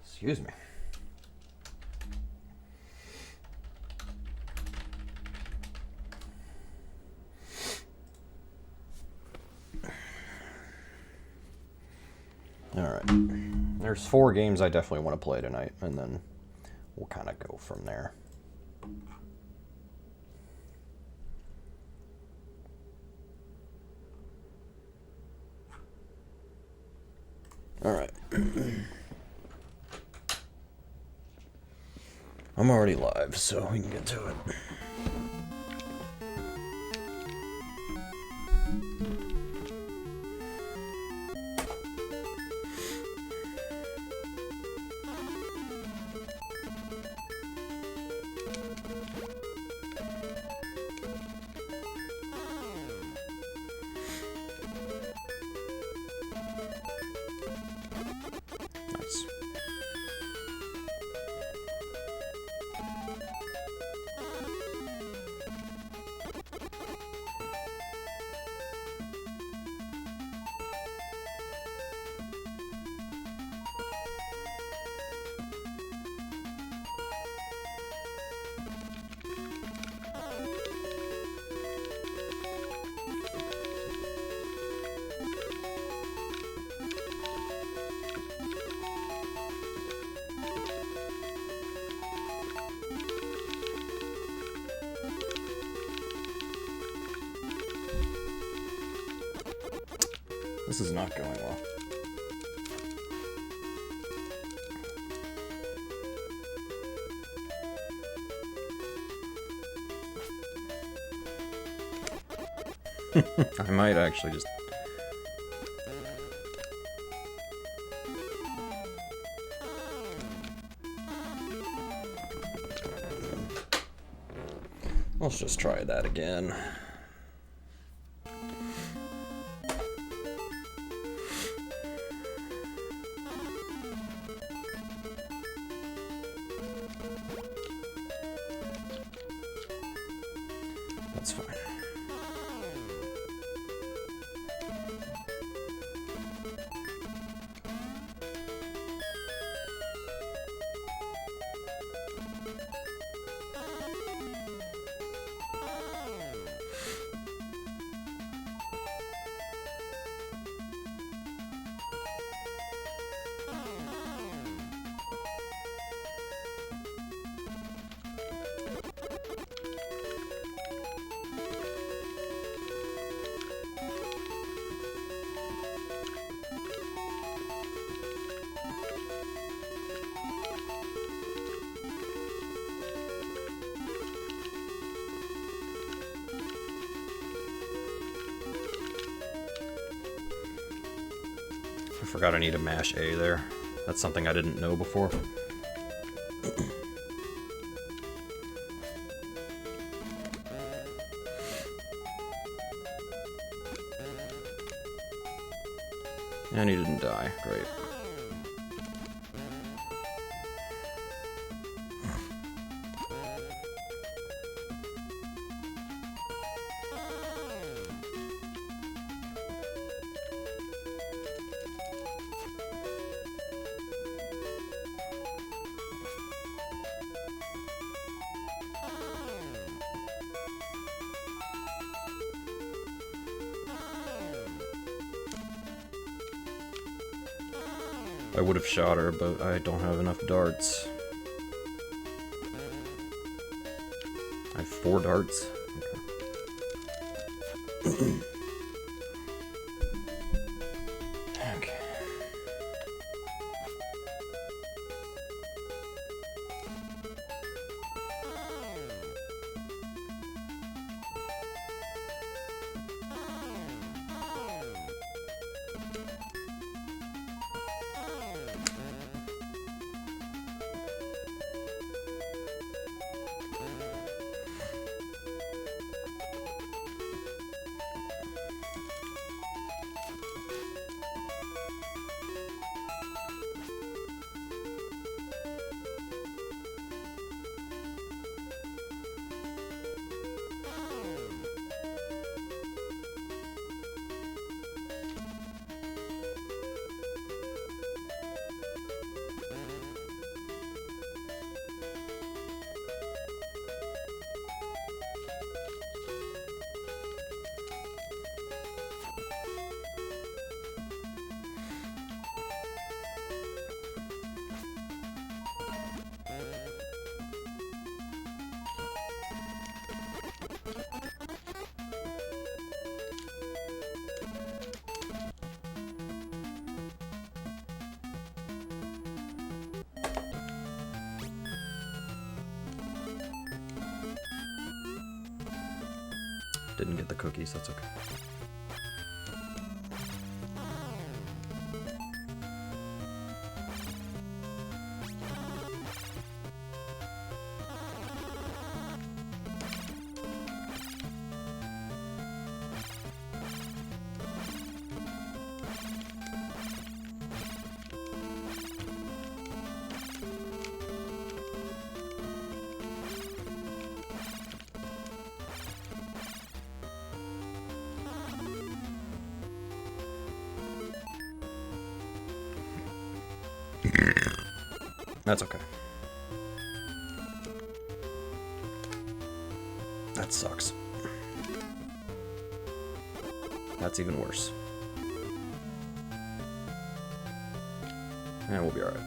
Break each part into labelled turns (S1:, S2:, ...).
S1: Excuse me. Alright. There's 4 games I definitely want to play tonight, and then we'll kind of go from there. Alright. I'm already live, so we can get to it. Nice. This is not going well. I might actually just... Let's just try that again. That's fine. I forgot I need to mash A there. That's something I didn't know before. And he didn't die. Great. I would have shot her, but I don't have enough darts. I have 4 darts. Okay. Okay. Didn't get the cookies, that's okay. That's okay. That sucks. That's even worse. And we'll be alright.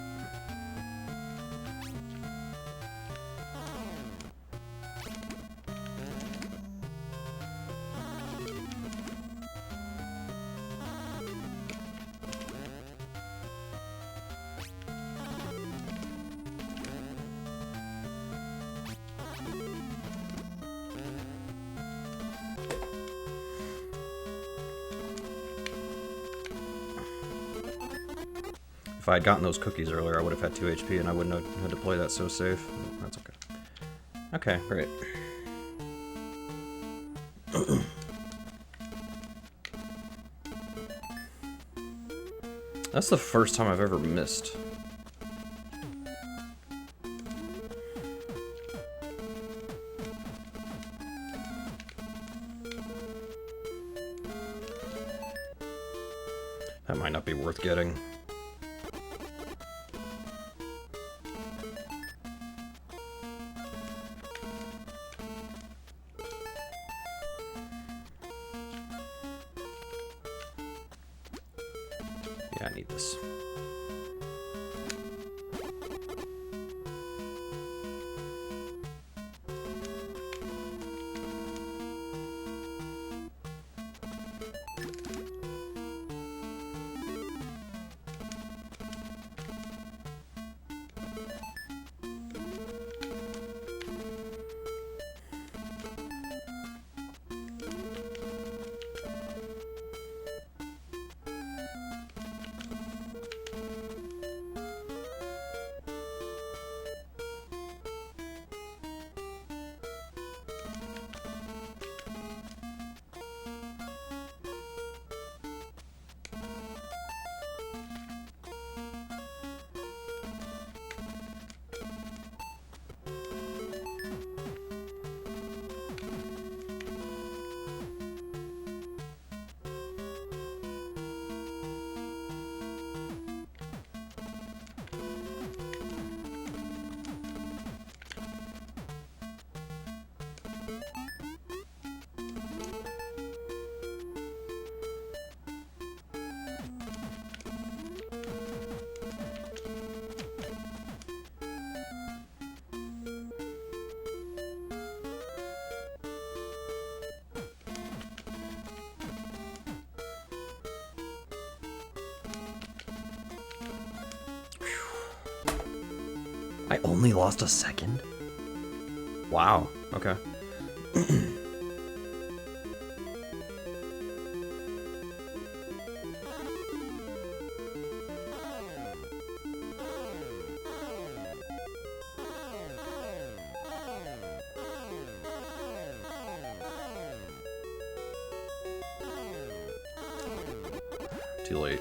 S1: If I had gotten those cookies earlier, I would have had 2 HP and I wouldn't have had to play that so safe. That's okay. Okay, great. That's the first time I've ever missed. That might not be worth getting. Yeah, I need this. I only lost a second? Wow, okay. Too late.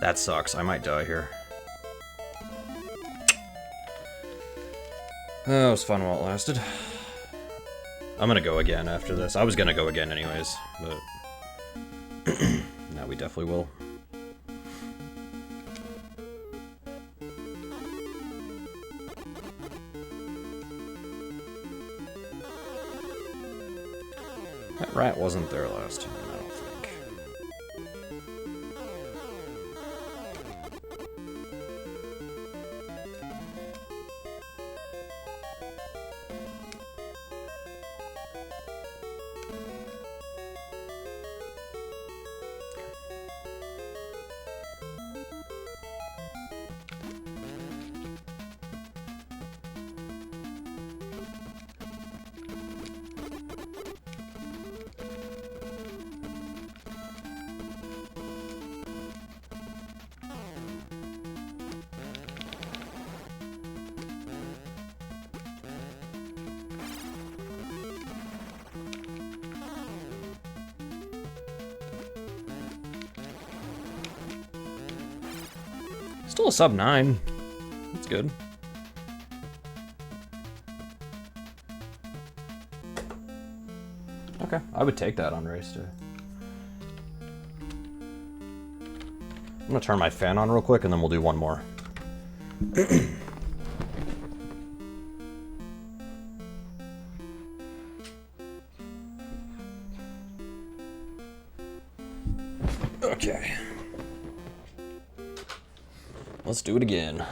S1: That sucks. I might die here. That was fun while it lasted. I'm gonna go again after this. I was gonna go again anyways, but now we definitely will. That rat wasn't there last time, I don't think. Still a sub 9. That's good. Okay, I would take that on race 2. I'm gonna turn my fan on real quick and then we'll do one more. Okay. Let's do it again.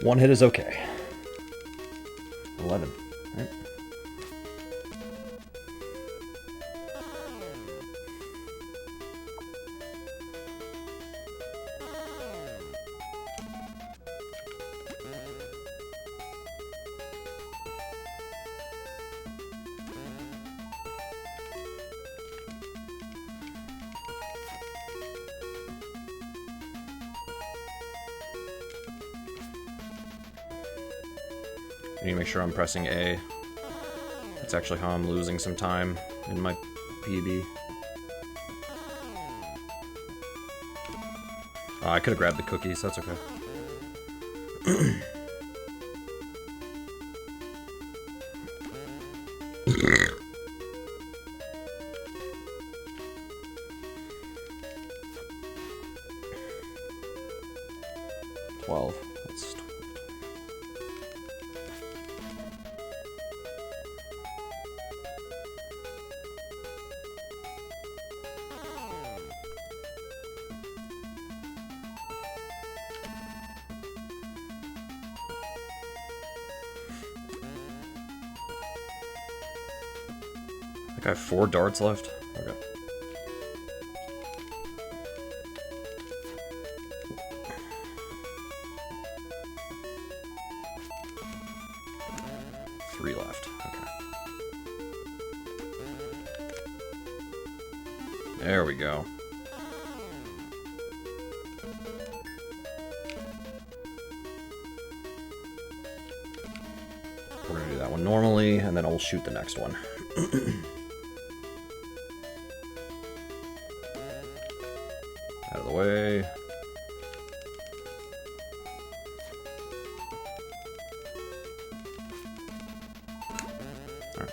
S1: One hit is okay. 11. Right. I need to make sure I'm pressing A. That's actually how I'm losing some time in my PB. Oh, I could have grabbed the cookies, that's okay. That's 12. I think I have 4 darts left. Okay. Three left. Okay. There we go. We're gonna do that one normally, and then I'll shoot the next one. Out of the way. Alright.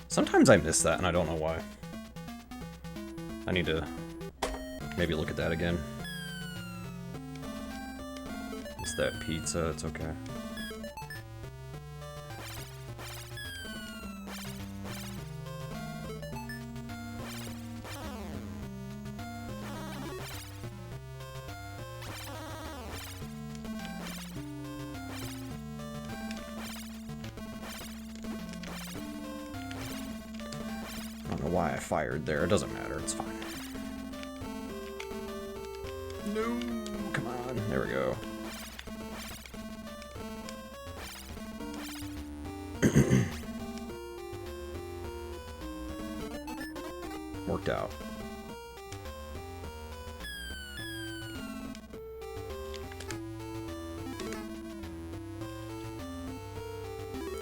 S1: Sometimes I miss that, and I don't know why. I need to maybe look at that again. It's that pizza, it's okay. I don't know why I fired there. It doesn't matter. It's fine. No, come on. There we go. Worked out.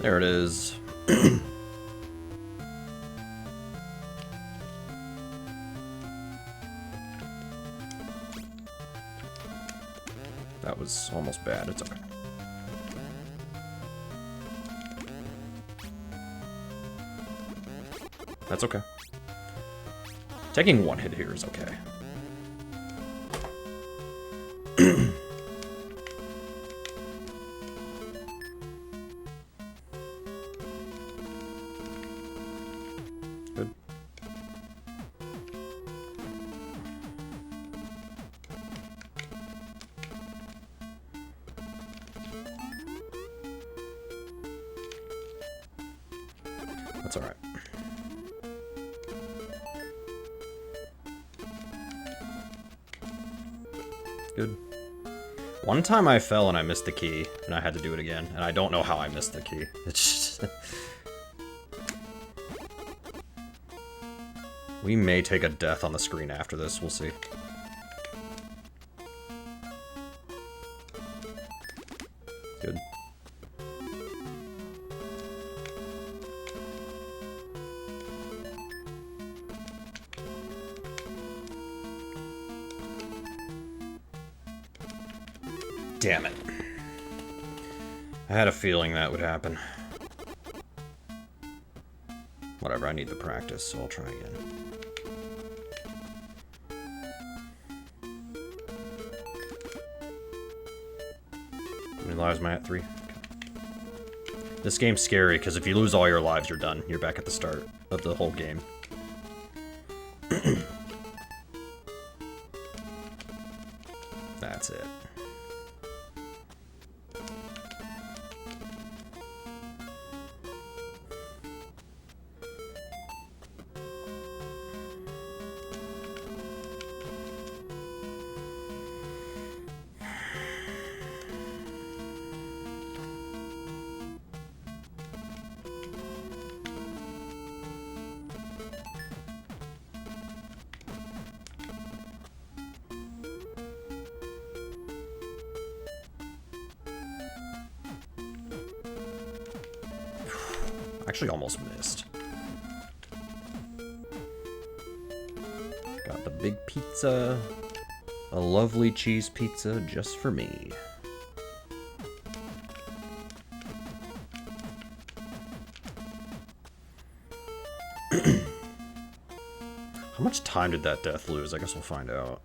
S1: There it is. That was almost bad. It's okay. That's okay. Taking one hit here is okay. Good. That's all right. Good. One time I fell and I missed the key, and I had to do it again, and I don't know how I missed the key. It's just... We may take a death on the screen after this, we'll see. Good. Damn it. I had a feeling that would happen. Whatever, I need the practice, so I'll try again. How many lives am I at? 3? Okay. This game's scary, because if you lose all your lives, you're done. You're back at the start of the whole game. That's it. Actually almost missed. Got the big pizza. A lovely cheese pizza just for me. How much time did that death lose? I guess we'll find out.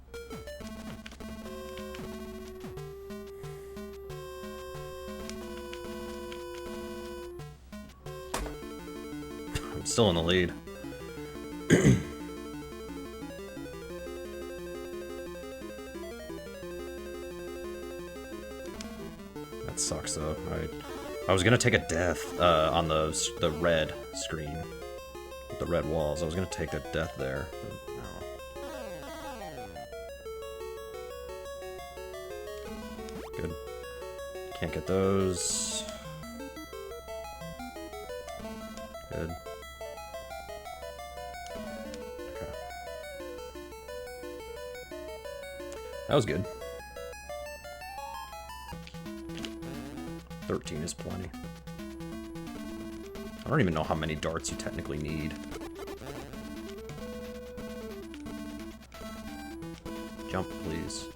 S1: Still in the lead. That sucks though. I was gonna take a death on the red screen with the red walls. I was gonna take a death there. But no. Good. Can't get those. Good. That was good. 13 is plenty. I don't even know how many darts you technically need. Jump, please.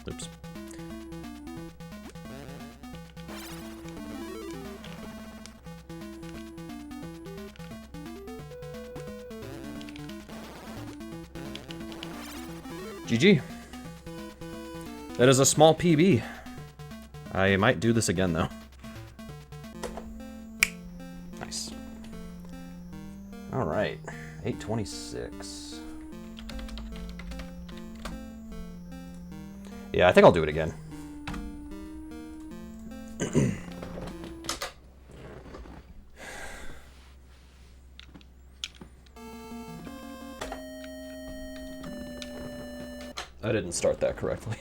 S1: Oops. GG. That is a small PB. I might do this again, though. Nice. Alright. 826. Yeah, I think I'll do it again. I didn't start that correctly.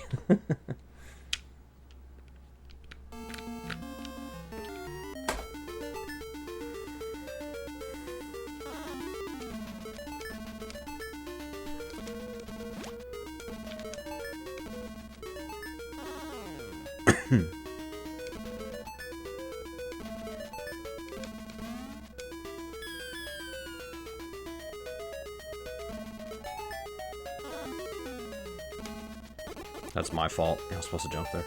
S1: That's my fault. I was supposed to jump there.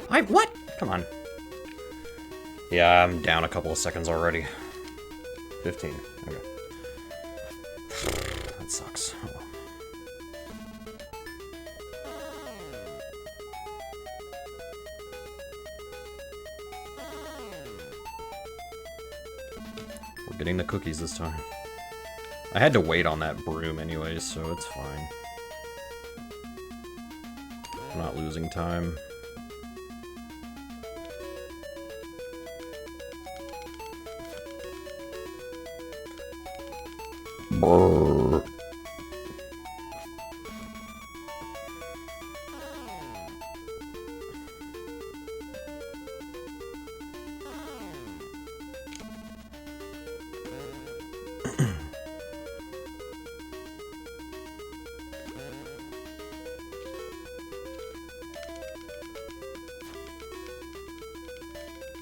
S1: What? Come on. Yeah, I'm down a couple of seconds already. 15. Okay. That sucks. Oh, well. We're getting the cookies this time. I had to wait on that broom anyways, so it's fine. I'm not losing time. Brrr.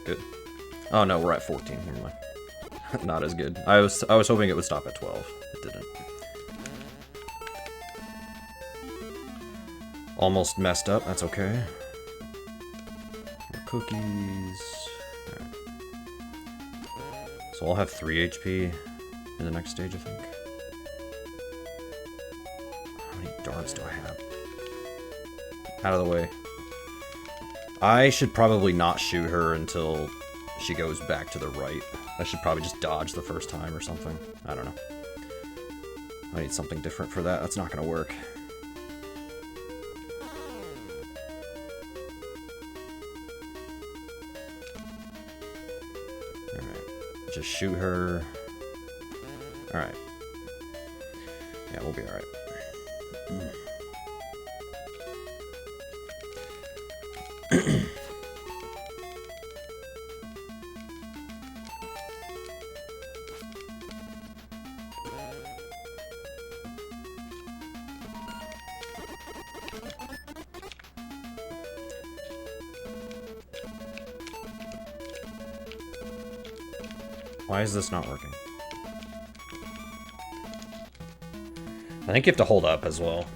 S1: Good. Oh no, we're at 14. Never mind. Not as good. I was hoping it would stop at 12. It didn't. Almost messed up. That's okay. More cookies. Alright. So I'll have 3 HP in the next stage, I think. How many darts do I have? Out of the way. I should probably not shoot her until she goes back to the right. I should probably just dodge the first time or something. I don't know. I need something different for that. That's not gonna work. Alright. Just shoot her. Alright. Yeah, we'll be alright. Why is this not working? I think you have to hold up as well.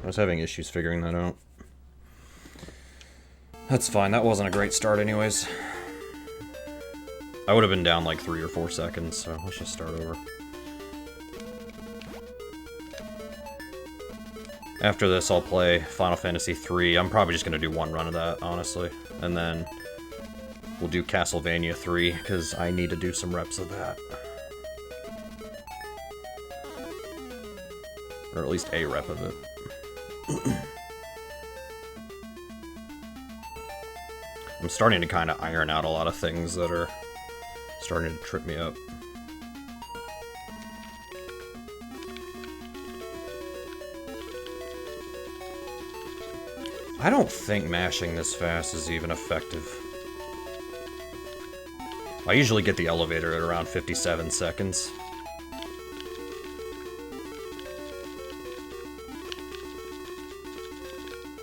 S1: I was having issues figuring that out. That's fine, that wasn't a great start anyways. I would have been down like 3 or 4 seconds, so let's just start over. After this, I'll play Final Fantasy III. I'm probably just going to do one run of that, honestly. And then we'll do Castlevania 3, because I need to do some reps of that. Or at least a rep of it. I'm starting to kind of iron out a lot of things that are starting to trip me up. I don't think mashing this fast is even effective. I usually get the elevator at around 57 seconds.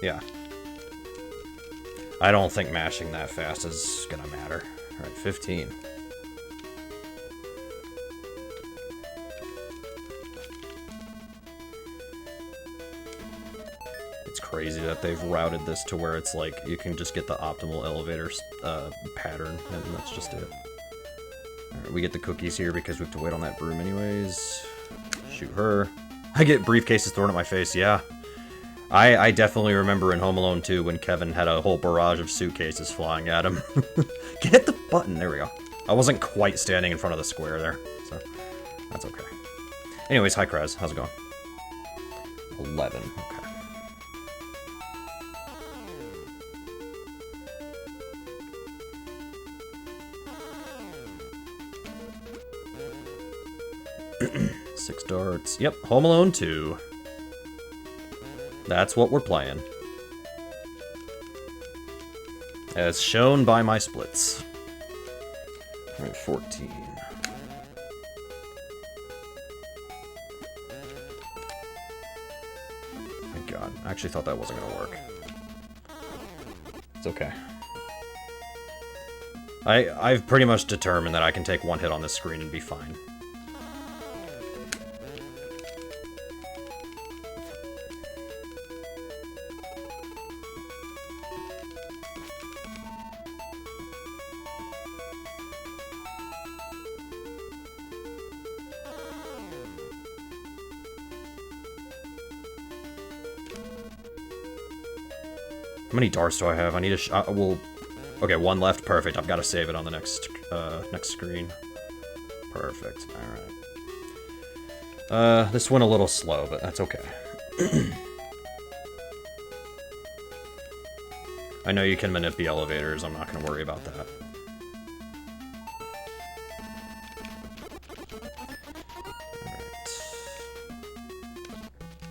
S1: Yeah. I don't think mashing that fast is gonna matter. Alright, 15. It's crazy that they've routed this to where it's like you can just get the optimal elevator pattern, and that's just it. Alright, we get the cookies here because we have to wait on that broom anyways. Shoot her. I get briefcases thrown at my face, yeah. I definitely remember in Home Alone 2 when Kevin had a whole barrage of suitcases flying at him. Get the button, there we go. I wasn't quite standing in front of the square there, so that's okay. Anyways, hi Kraz, how's it going? 11, okay. 6 darts. Yep, Home Alone 2. That's what we're playing. As shown by my splits. Alright, 14. Thank God. I actually thought that wasn't gonna work. It's okay. I've pretty much determined that I can take one hit on this screen and be fine. How many darts do I have? I need a well, okay, one left. Perfect. I've got to save it on the next screen. Perfect. All right. This went a little slow, but that's okay. I know you can manipulate the elevators. I'm not going to worry about that.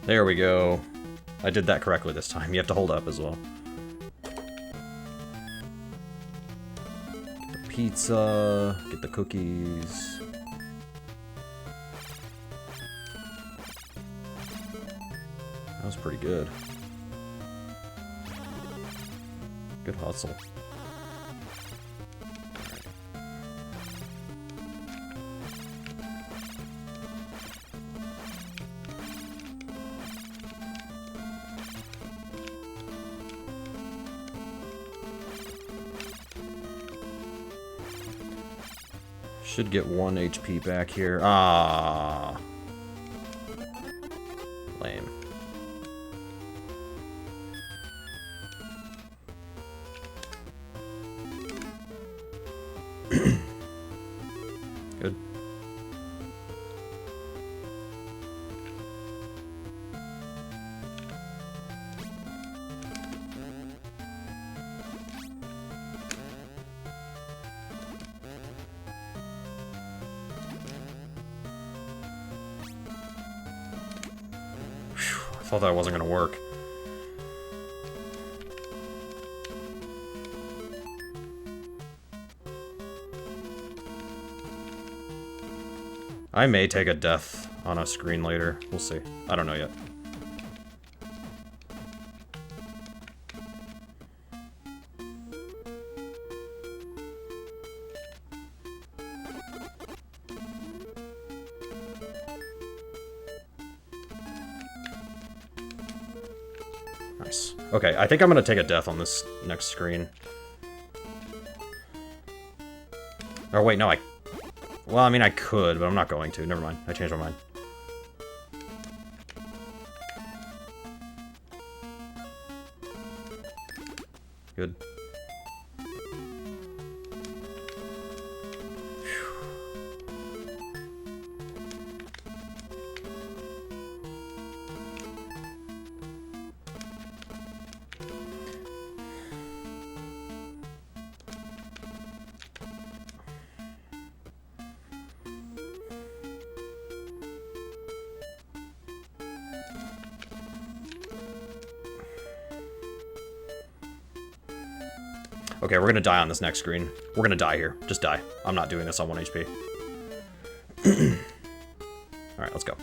S1: There we go. I did that correctly this time. You have to hold up as well. Get the pizza, get the cookies. That was pretty good. Good hustle. Should get 1 HP back here. Ah, lame. Good. I thought that wasn't gonna work. I may take a death on a screen later. We'll see. I don't know yet. Nice. Okay, I think I'm gonna take a death on this next screen. Oh wait, no, well, I mean, I could, but I'm not going to. Never mind. I changed my mind. Good. Okay, we're gonna die on this next screen. We're gonna die here. Just die. I'm not doing this on 1 HP. Alright, let's go.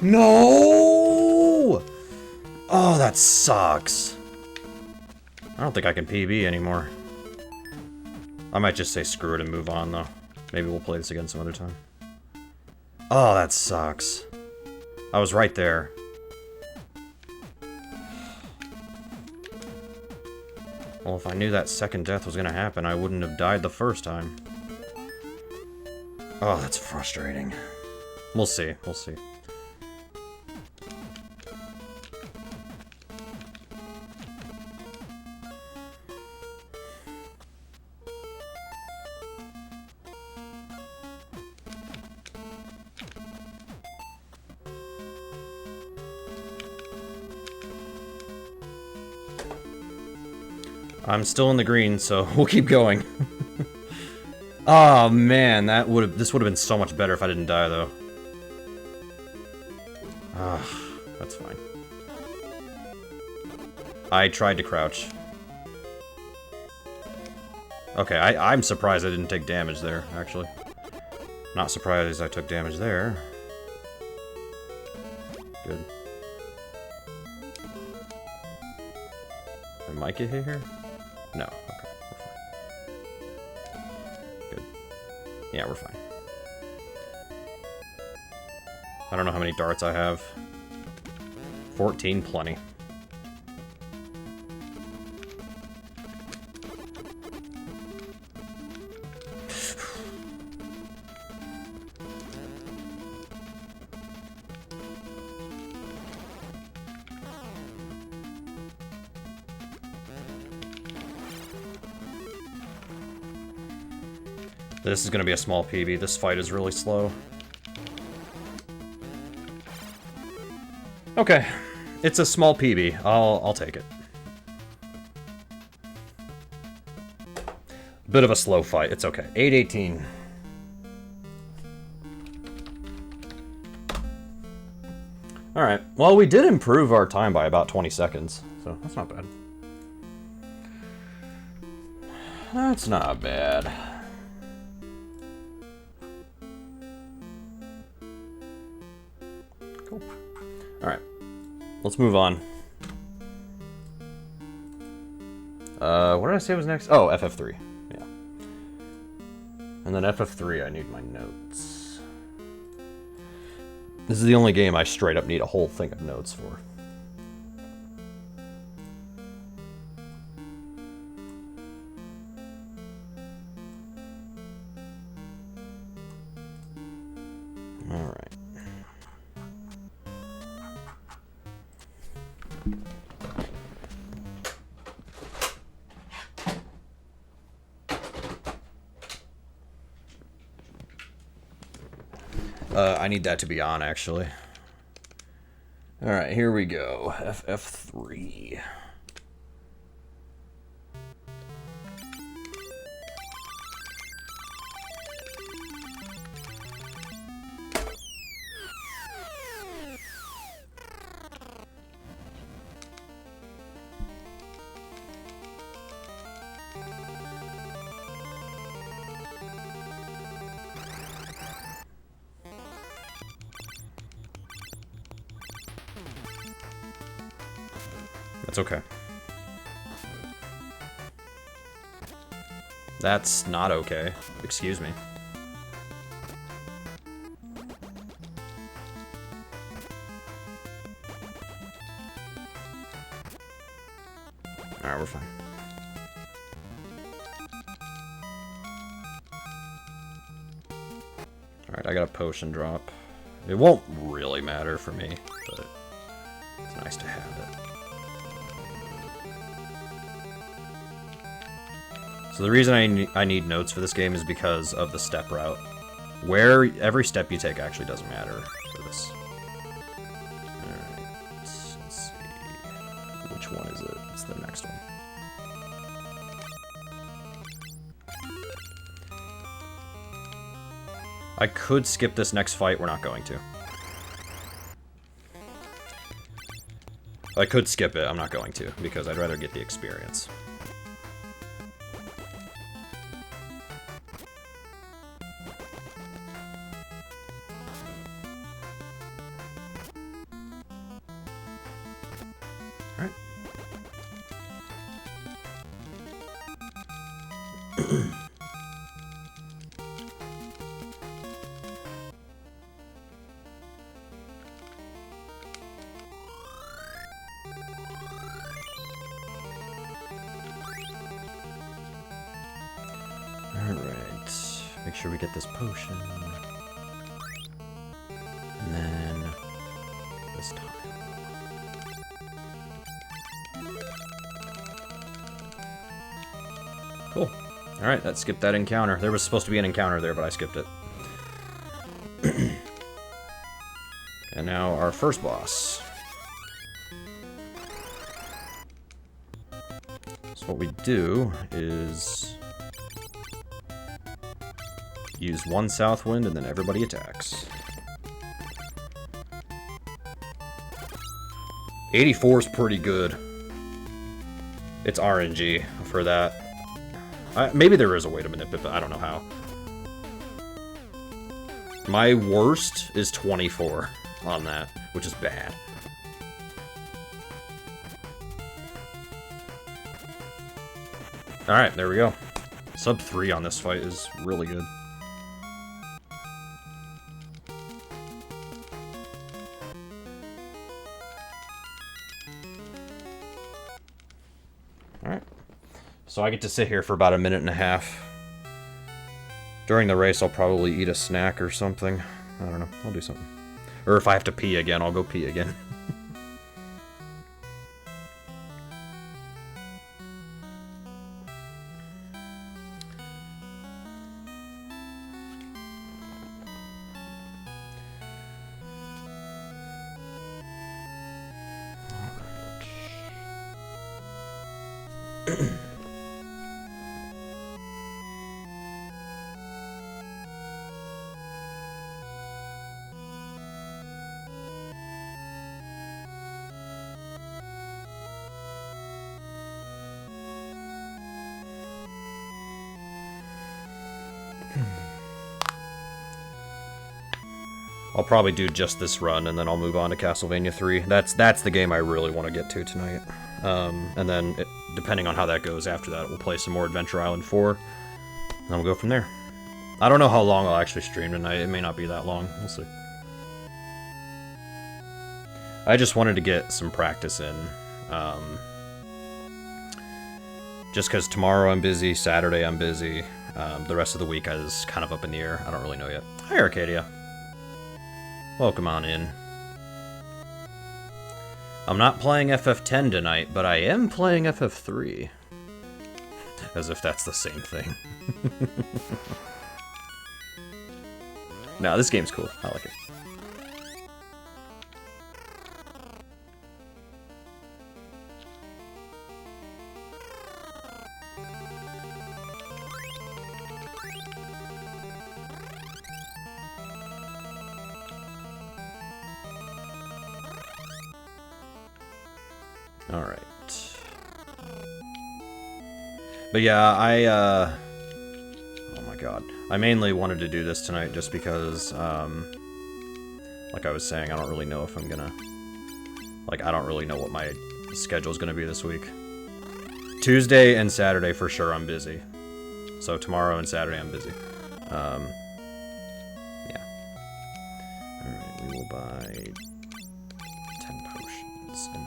S1: No! Oh, that sucks. I don't think I can PB anymore. I might just say screw it and move on, though. Maybe we'll play this again some other time. Oh, that sucks. I was right there. Well, if I knew that second death was gonna happen, I wouldn't have died the first time. Oh, that's frustrating. We'll see. We'll see. I'm still in the green, so we'll keep going. Oh man, this would have been so much better if I didn't die, though. Ah, that's fine. I tried to crouch. Okay, I'm surprised I didn't take damage there, actually. Not surprised I took damage there. Good. I might get hit here? No, okay, we're fine. Good. Yeah, we're fine. I don't know how many darts I have. 14, plenty. This is going to be a small PB. This fight is really slow. Okay. It's a small PB. I'll take it. Bit of a slow fight. It's okay. 8:18. Alright. Well, we did improve our time by about 20 seconds. So, that's not bad. That's not bad. Cool. Alright. Let's move on. What did I say was next? Oh, FF3. Yeah. And then FF3, I need my notes. This is the only game I straight up need a whole thing of notes for. Alright. I need that to be on, actually. Alright, here we go. FF3. That's okay. That's not okay. Excuse me. Alright, we're fine. Alright, I got a potion drop. It won't really matter for me, but it's nice to have it. So the reason I need notes for this game is because of the step route. Where every step you take actually doesn't matter for this. Alright, let's see. Which one is it? It's the next one. I could skip this next fight, we're not going to. I could skip it, I'm not going to, because I'd rather get the experience. Alright. Alright, make sure we get this potion. And then this tile. Cool. Alright, that skipped that encounter. There was supposed to be an encounter there, but I skipped it. And now our first boss. So what we do is use one south wind and then everybody attacks. 84 is pretty good. It's RNG for that. Maybe there is a way to manipulate, but I don't know how. My worst is 24 on that, which is bad. Alright, there we go. Sub 3 on this fight is really good. So I get to sit here for about a minute and a half. During the race, I'll probably eat a snack or something. I don't know. I'll do something. Or if I have to pee again, I'll go pee again. I'll probably do just this run, and then I'll move on to Castlevania 3. That's the game I really want to get to tonight. And then, depending on how that goes after that, we'll play some more Adventure Island 4, and then we'll go from there. I don't know how long I'll actually stream tonight. It may not be that long. We'll see. I just wanted to get some practice in. Just because tomorrow I'm busy, Saturday I'm busy. The rest of the week is kind of up in the air. I don't really know yet. Hi, Arcadia. Welcome on in. I'm not playing FF10 tonight, but I am playing FF3. As if that's the same thing. No, this game's cool. I like it. Alright. But yeah, oh my god. I mainly wanted to do this tonight just because, like I was saying, I don't really know if I'm gonna... Like, I don't really know what my schedule's gonna be this week. Tuesday and Saturday for sure I'm busy. So tomorrow and Saturday I'm busy. Yeah. Alright, we will buy 10 potions and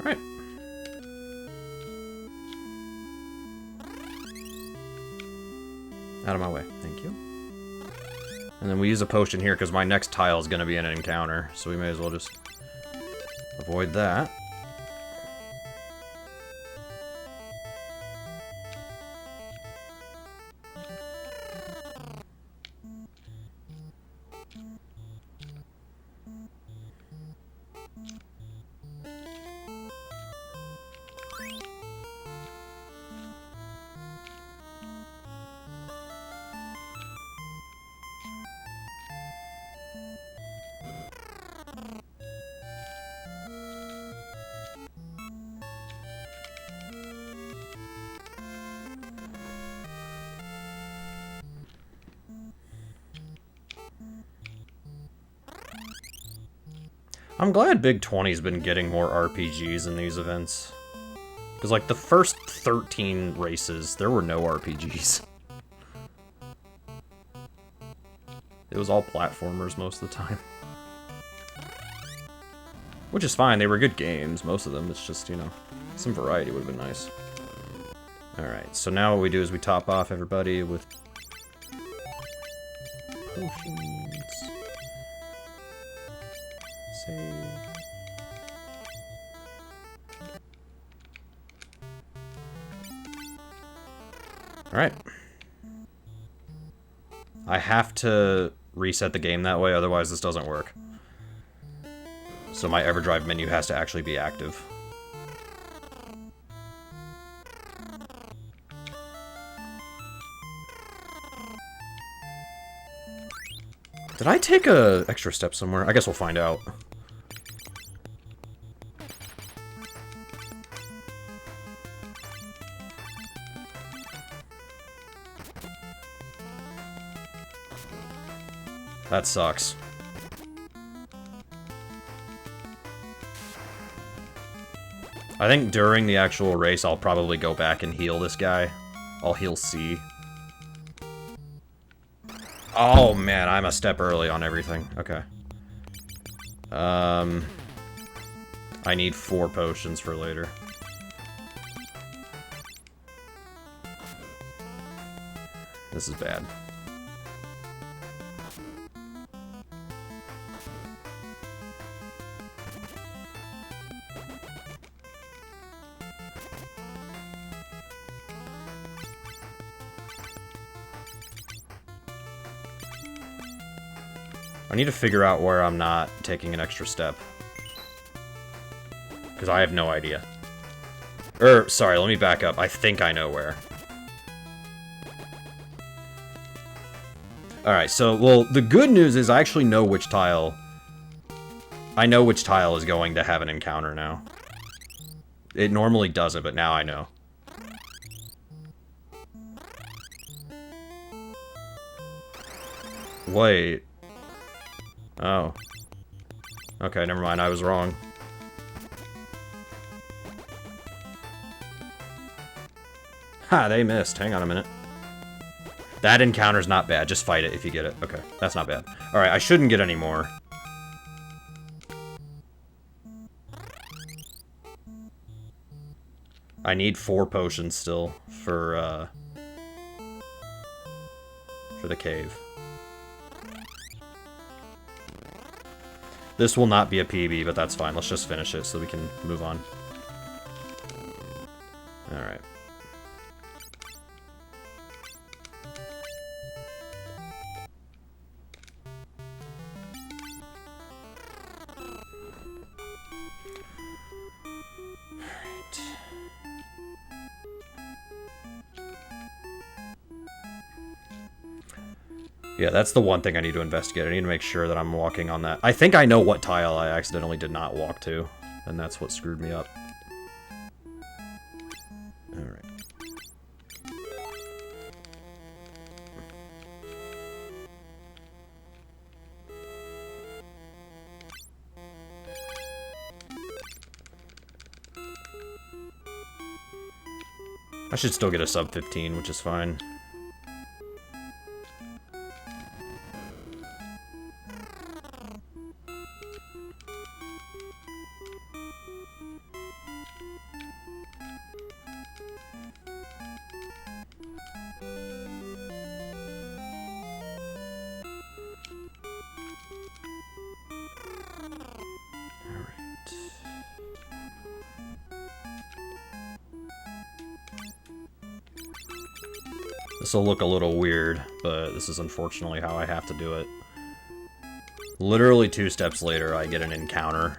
S1: Alright. Out of my way. Thank you. And then we use a potion here because my next tile is going to be an encounter, so we may as well just avoid that. I'm glad Big 20's been getting more RPGs in these events. Because, like, the first 13 races, there were no RPGs. It was all platformers most of the time. Which is fine, they were good games, most of them. It's just, you know, some variety would have been nice. Alright, so now what we do is we top off everybody with potions. Save. Alright. I have to reset the game that way, otherwise this doesn't work. So my EverDrive menu has to actually be active. Did I take a extra step somewhere? I guess we'll find out. That sucks. I think during the actual race, I'll probably go back and heal this guy. I'll heal C. Oh, man, I'm a step early on everything. Okay. I need 4 potions for later. This is bad. I need to figure out where I'm not taking an extra step. Because I have no idea. Sorry, let me back up. I think I know where. Alright, so, well, the good news is I actually know which tile... I know which tile is going to have an encounter now. It normally doesn't, but now I know. Wait... Oh. Okay, never mind, I was wrong. Ha, they missed. Hang on a minute. That encounter's not bad, just fight it if you get it. Okay, that's not bad. Alright, I shouldn't get any more. I need 4 potions still for the cave. This will not be a PB, but that's fine. Let's just finish it so we can move on. Alright. Yeah, that's the one thing I need to investigate. I need to make sure that I'm walking on that. I think I know what tile I accidentally did not walk to, and that's what screwed me up. Alright. I should still get a sub 15, which is fine. This will look a little weird, but this is unfortunately how I have to do it. Literally 2 steps later, I get an encounter.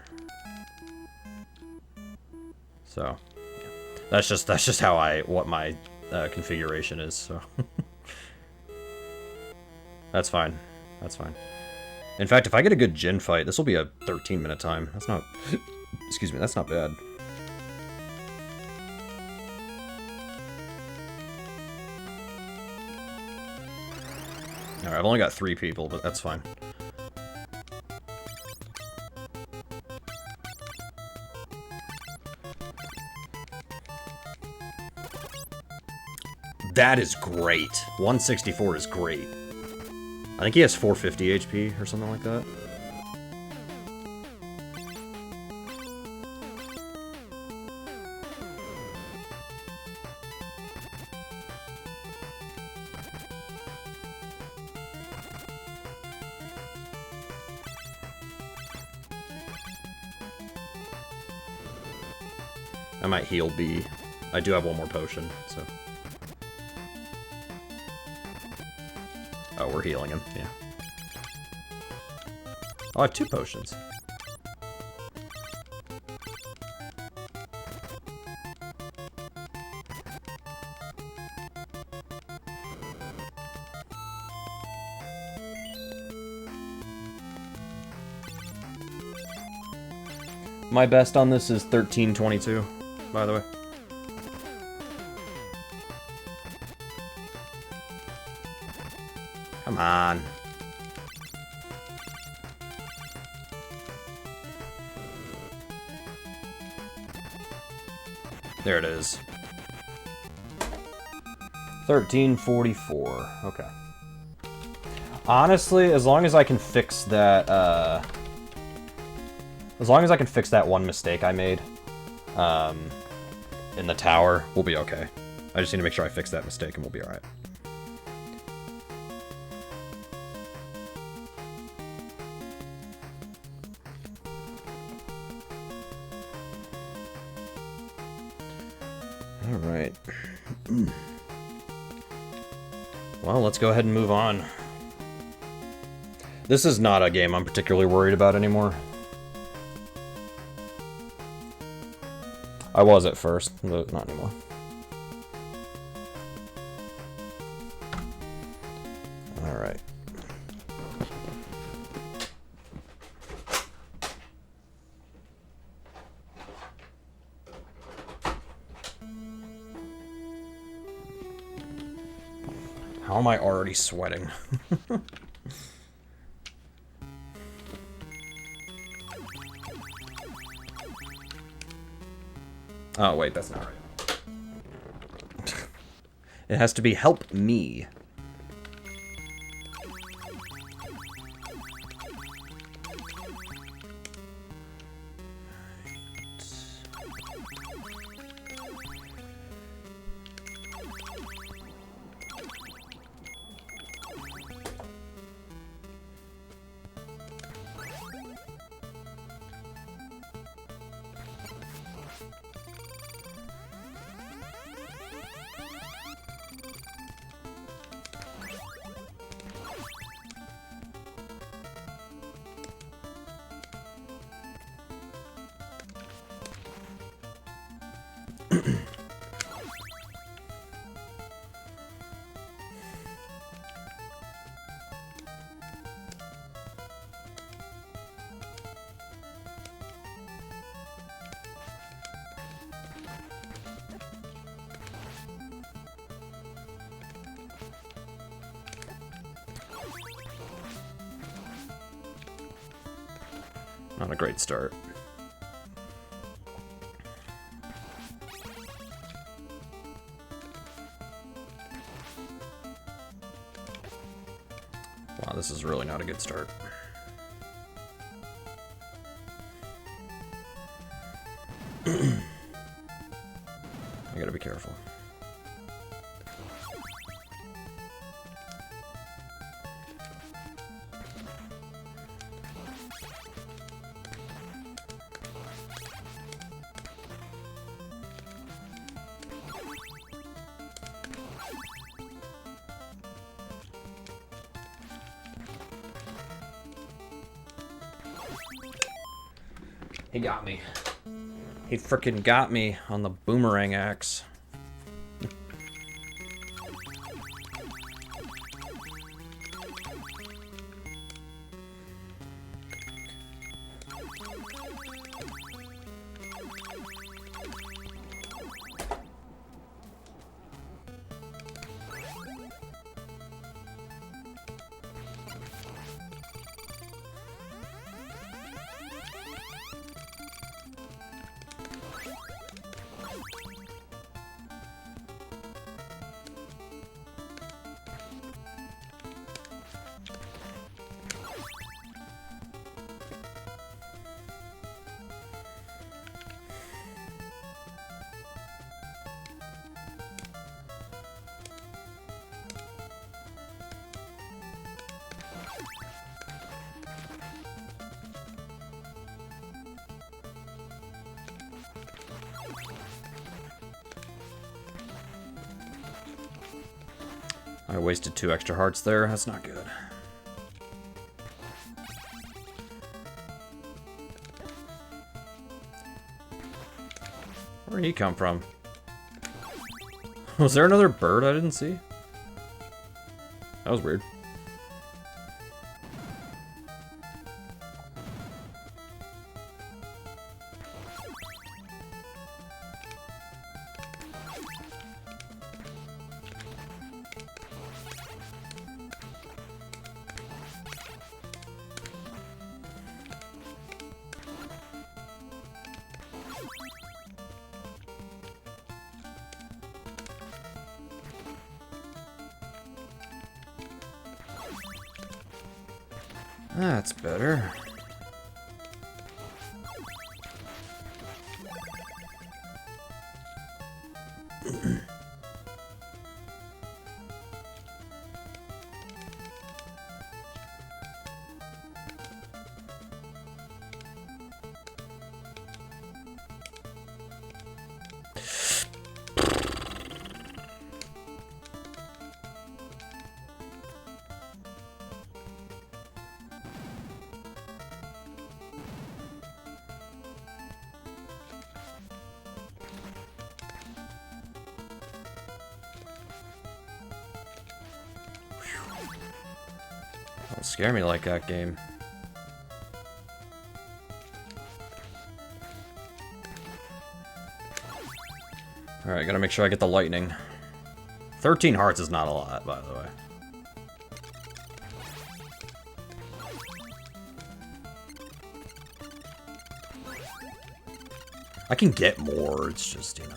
S1: So, yeah. That's just how what my configuration is. So, that's fine. That's fine. In fact, if I get a good Jin fight, this will be a 13-minute time. That's not. Excuse me. That's not bad. Alright, I've only got 3 people, but that's fine. That is great. 164 is great. I think he has 450 HP or something like that. I might heal B. I do have 1 more potion, so... Oh, we're healing him, yeah. Oh, I have 2 potions. My best on this is 1322, by the way. Come on. There it is. 1344. Okay. Honestly, as long as I can fix that, as long as I can fix that one mistake I made, in the tower, we'll be okay. I just need to make sure I fix that mistake and we'll be alright. Alright. Well, let's go ahead and move on. This is not a game I'm particularly worried about anymore. I was at first, but not anymore. Alright. How am I already sweating? Oh, wait, that's not right. It has to be help me. Not a great start. Wow, this is really not a good start. I gotta be careful. He got me. He frickin' got me on the boomerang axe. I wasted 2 extra hearts there. That's not good. Where'd he come from? Was there another bird I didn't see? That was weird. That's better. Don't scare me like that, game. Alright, gotta make sure I get the lightning. 13 hearts is not a lot, by the way. I can get more, it's just, you know.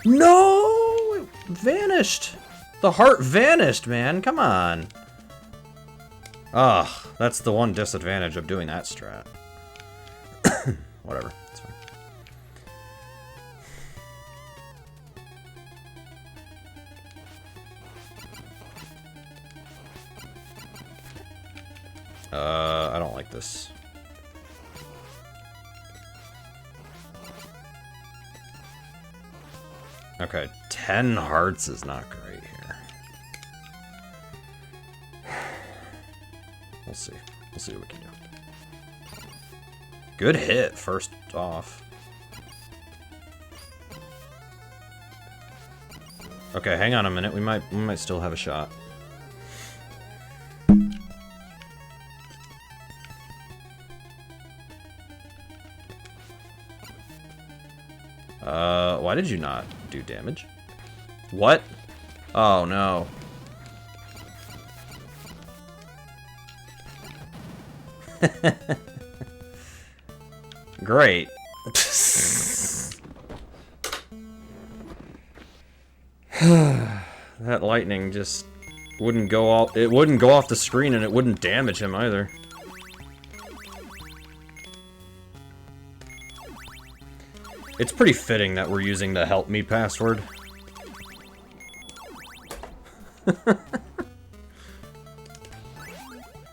S1: No! It vanished! The heart vanished, man! Come on! Ugh, that's the one disadvantage of doing that strat. Whatever, it's fine. I don't like this. Okay, 10 hearts is not great here. We'll see. We'll see what we can do. Good hit, first off. Okay, hang on a minute. We might still have a shot. Why did you not do damage? What? Oh, no. Great. That lightning just wouldn't go off. It wouldn't go off the screen, and it wouldn't damage him either. It's pretty fitting that we're using the help me password.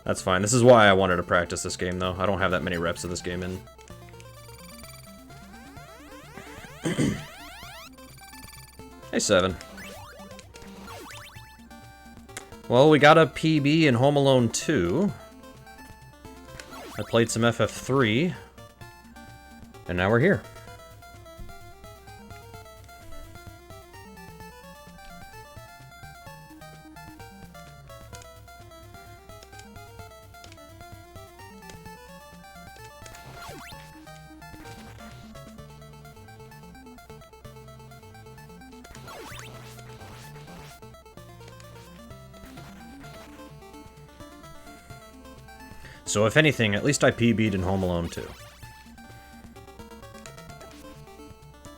S1: That's fine. This is why I wanted to practice this game, though. I don't have that many reps of this game in. Hey, 7. Well, we got a PB in Home Alone 2. I played some FF3. And now we're here. So if anything, at least I PB'd in Home Alone 2.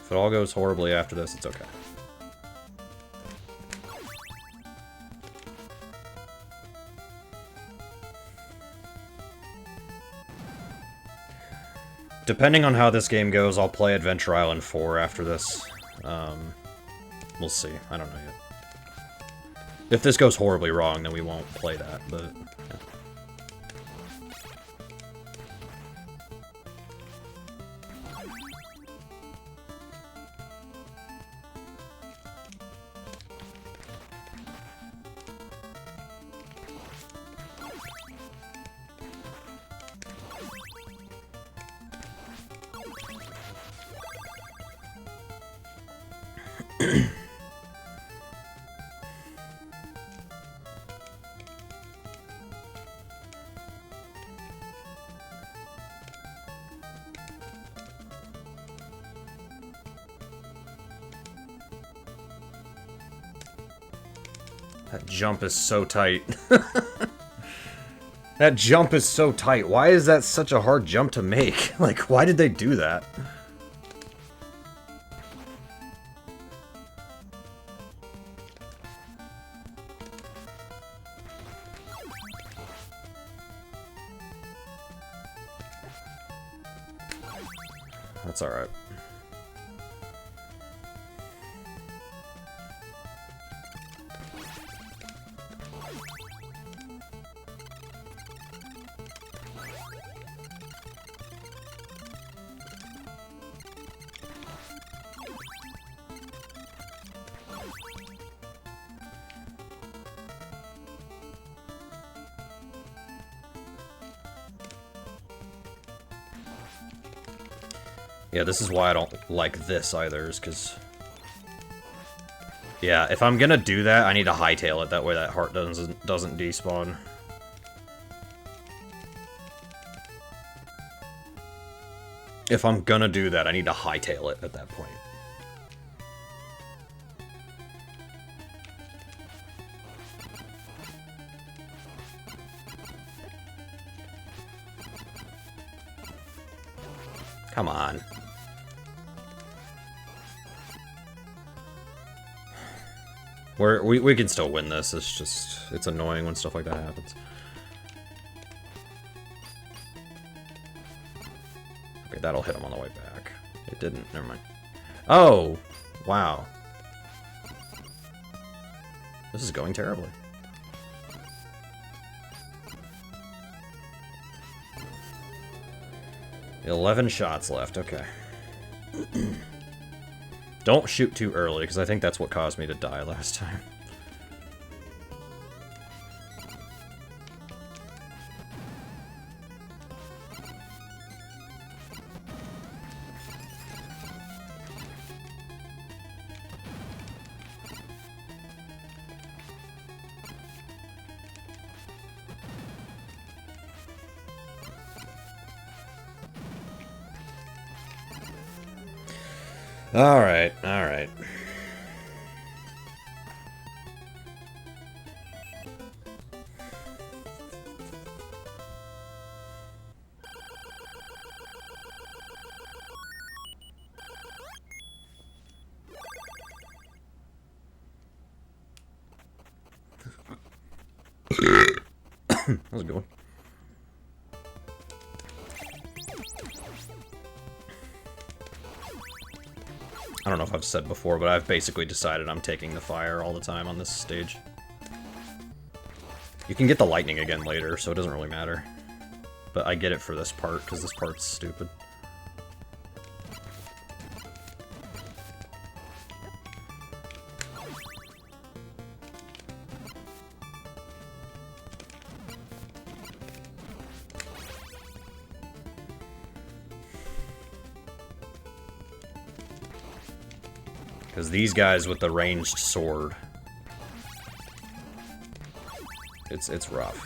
S1: If it all goes horribly after this, it's okay. Depending on how this game goes, I'll play Adventure Island 4 after this. We'll see. I don't know yet. If this goes horribly wrong, then we won't play that, but... Yeah. That jump is so tight. That jump is so tight. Why is that such a hard jump to make? Like, why did they do that? That's alright. Yeah, this is why I don't like this either, is because... Yeah, if I'm gonna do that, I need to hightail it, that way that heart doesn't despawn. If I'm gonna do that, I need to hightail it at that point. Come on. We can still win this, it's just, it's annoying when stuff like that happens. Okay, that'll hit him on the way back. It didn't, never mind. Oh! Wow. This is going terribly. $11 shots left, okay. Don't shoot too early, because I think that's what caused me to die last time. Alright, alright. That was a good one. I don't know if I've said before, but I've basically decided I'm taking the fire all the time on this stage. You can get the lightning again later, so it doesn't really matter. But I get it for this part, because this part's stupid. Because these guys with the ranged sword, it's rough.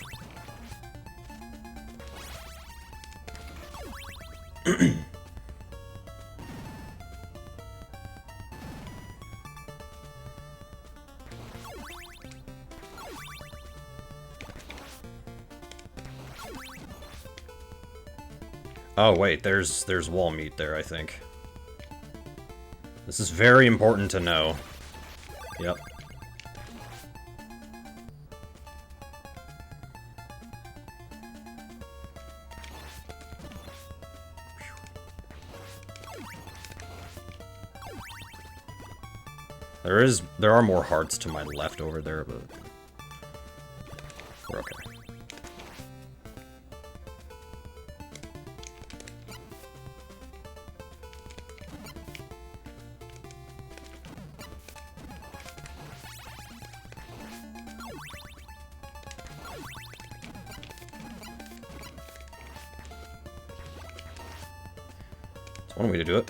S1: Oh wait, there's wall meat there, I think. This is very important to know. Yep. There are more hearts to my left over there, but we're okay. That's one way to do it.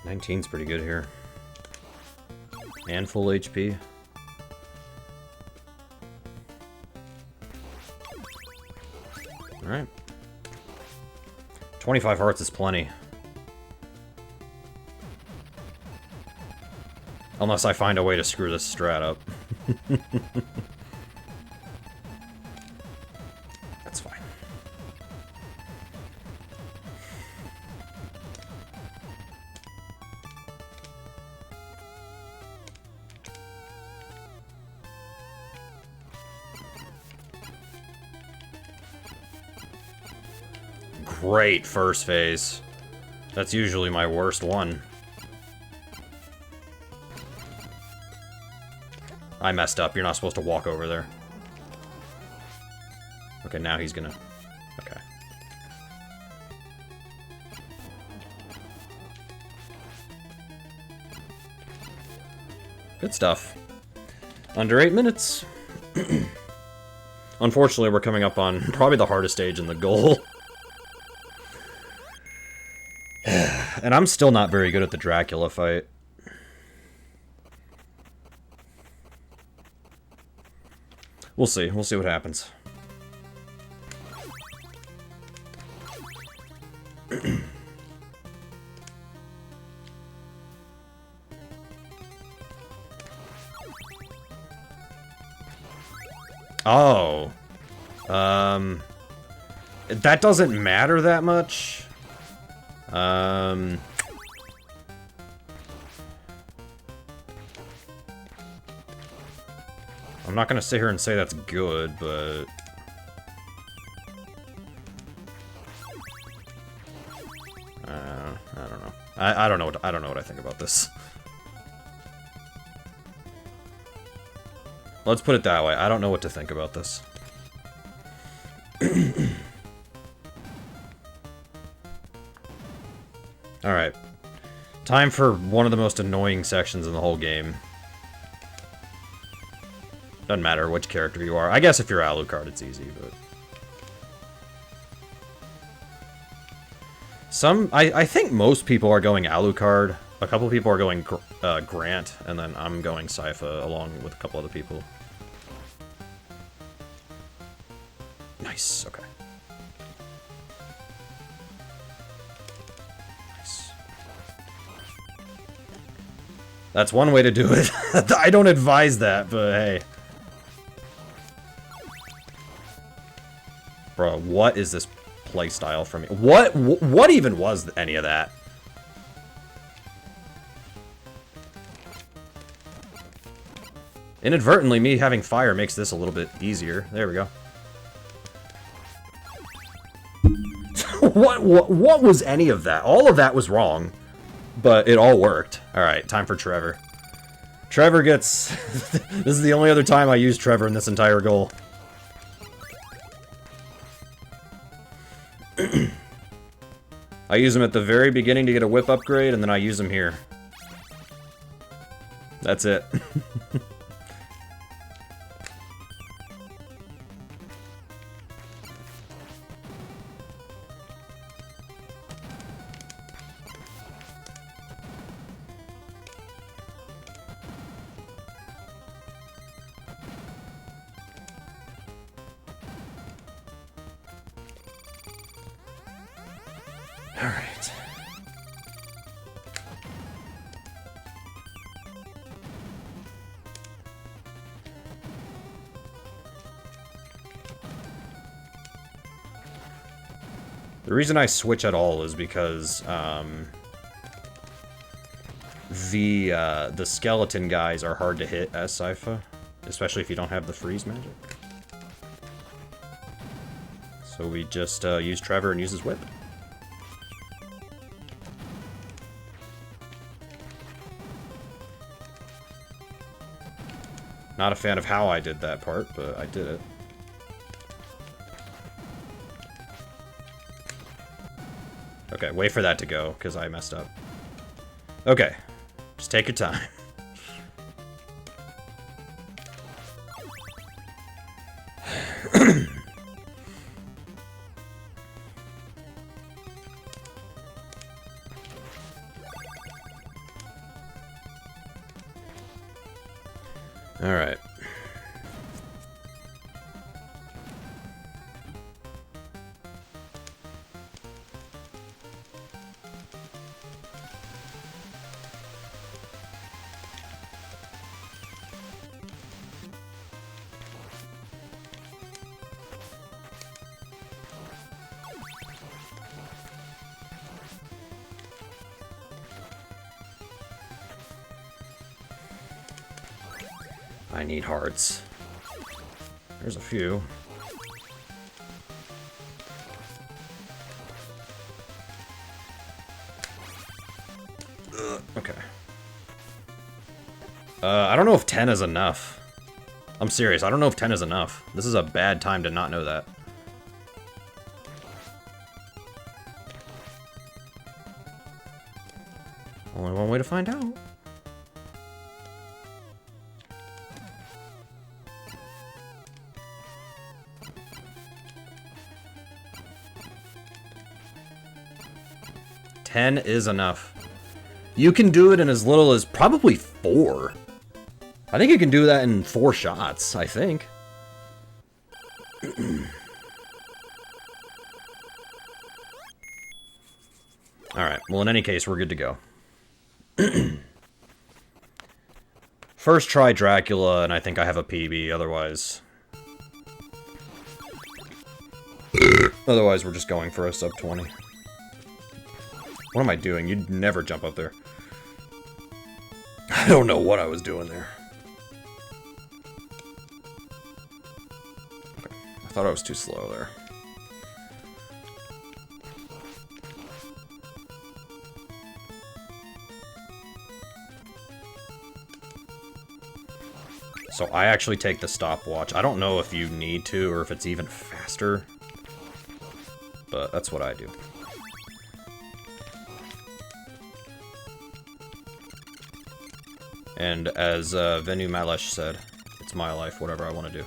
S1: 19's pretty good here. And full HP. Alright. 25 hearts is plenty. Unless I find a way to screw this strat up. That's fine. Great first phase. That's usually my worst one. I messed up. You're not supposed to walk over there. Okay, now he's gonna... Okay. Good stuff. Under 8 minutes. Unfortunately, we're coming up on probably the hardest stage in the goal. And I'm still not very good at the Dracula fight. We'll see. We'll see what happens. Oh. That doesn't matter that much. I'm not gonna sit here and say that's good, but... I don't know. I don't know what I think about this. Let's put it that way. I don't know what to think about this. Alright. Time for one of the most annoying sections in the whole game. Doesn't matter which character you are. I guess if you're Alucard, it's easy, but... I think most people are going Alucard. A couple people are going Grant, and then I'm going Sypha along with a couple other people. Nice, okay. Nice. That's one way to do it. I don't advise that, but hey. Bro, what is this playstyle from me? What even was any of that? Inadvertently, me having fire makes this a little bit easier. There we go. What was any of that? All of that was wrong, but it all worked. All right, time for Trevor. Trevor gets... This is the only other time I use Trevor in this entire goal. I use him at the very beginning to get a whip upgrade, and then I use him here. That's it. Alright. The reason I switch at all is because the skeleton guys are hard to hit as Sypha, especially if you don't have the freeze magic. So we just use Trevor and use his whip. Not a fan of how I did that part, but I did it. Okay, wait for that to go, because I messed up. Okay, just take your time. All right. I need hearts. There's a few. Okay. I don't know if 10 is enough. I'm serious, I don't know if 10 is enough. This is a bad time to not know that. Only one way to find out. Ten is enough. You can do it in as little as probably 4. I think you can do that in 4 shots, I think. Alright, well in any case, we're good to go. First try Dracula, and I think I have a PB, otherwise... Otherwise, we're just going for a sub 20. What am I doing? You'd never jump up there. I don't know what I was doing there. Okay. I thought I was too slow there. So I actually take the stopwatch. I don't know if you need to or if it's even faster, but that's what I do. And as Venu Malesh said, it's my life, whatever I want to do.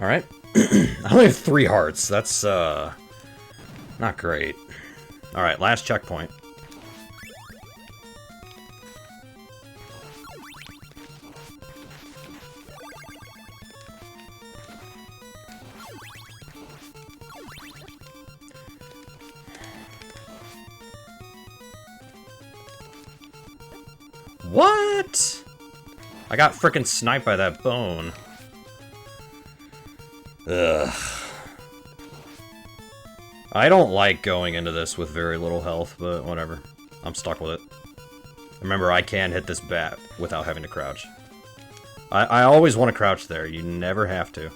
S1: Alright. I only have 3 hearts. That's, not great. Alright, last checkpoint. What? I got frickin' sniped by that bone. Ugh. I don't like going into this with very little health, but whatever. I'm stuck with it. Remember, I can hit this bat without having to crouch. I always want to crouch there. You never have to.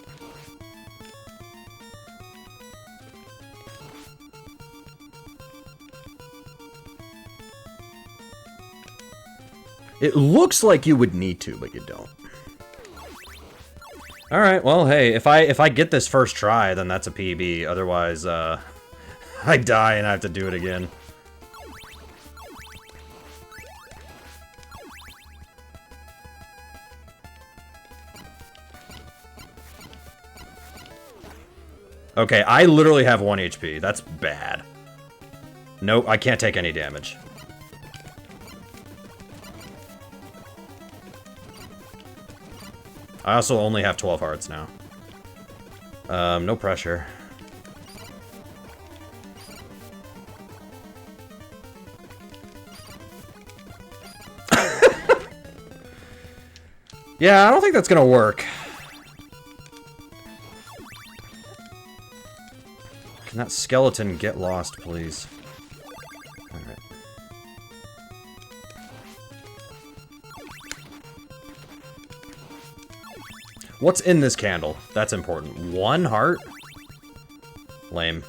S1: It looks like you would need to, but you don't. Alright, well, hey, if I get this first try, then that's a PB. Otherwise, I die and I have to do it again. Okay, I literally have 1 HP. That's bad. Nope, I can't take any damage. I also only have 12 hearts now. No pressure. Yeah, I don't think that's gonna work. Can that skeleton get lost, please? Alright. What's in this candle? That's important. 1 heart? Lame.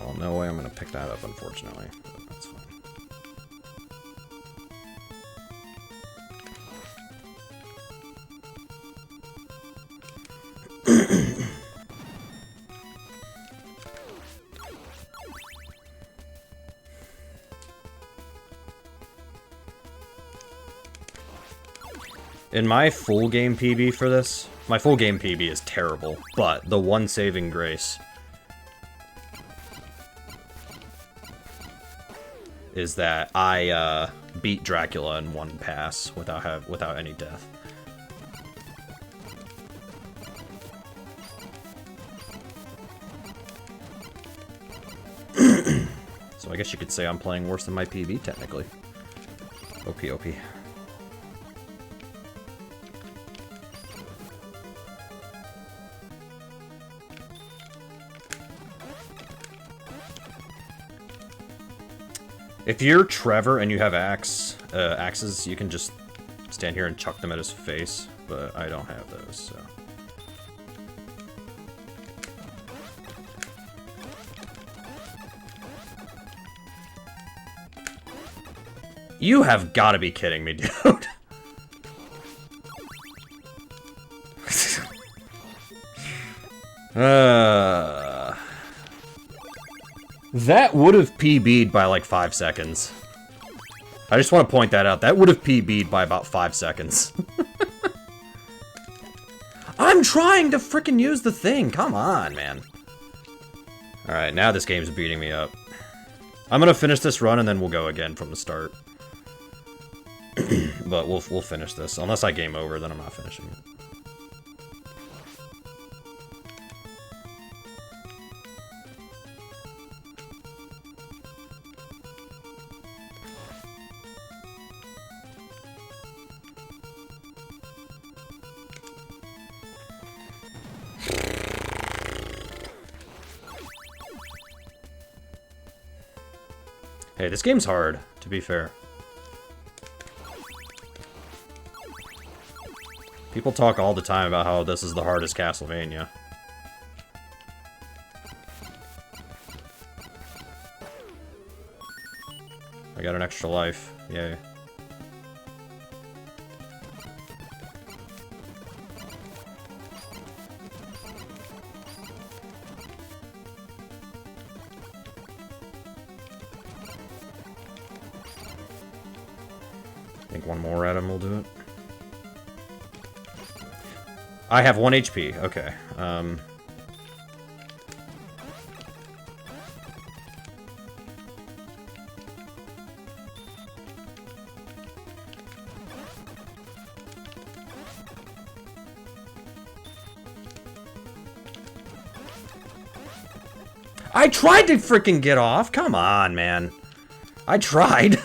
S1: Well, no way I'm gonna pick that up, unfortunately. But that's fine. In my full game PB for this, my full game PB is terrible, but the one saving grace is that I beat Dracula in one pass without any death. So I guess you could say I'm playing worse than my PB technically. OP OP. If you're Trevor and you have axes, you can just stand here and chuck them at his face, but I don't have those, so. You have got to be kidding me, dude. That would have PB'd by like 5 seconds. I just want to point that out. That would have PB'd by about 5 seconds. I'm trying to frickin' use the thing. Come on, man. Alright, now this game's beating me up. I'm gonna finish this run and then we'll go again from the start. But we'll finish this. Unless I game over, then I'm not finishing it. Hey, this game's hard, to be fair. People talk all the time about how this is the hardest Castlevania. I got an extra life. Yay. I think one more at him will do it. I have 1 HP. Okay. I tried to freaking get off. Come on, man. I tried.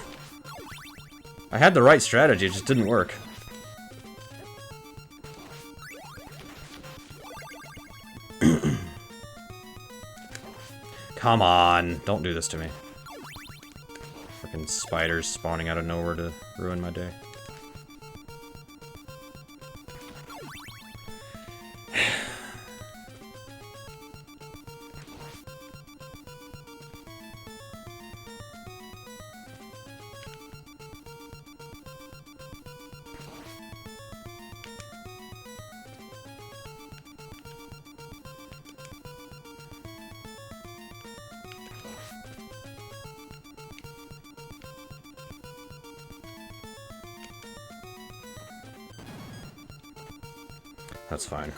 S1: I had the right strategy. It just didn't work. Come on, don't do this to me. Freaking spiders spawning out of nowhere to ruin my day. That's fine.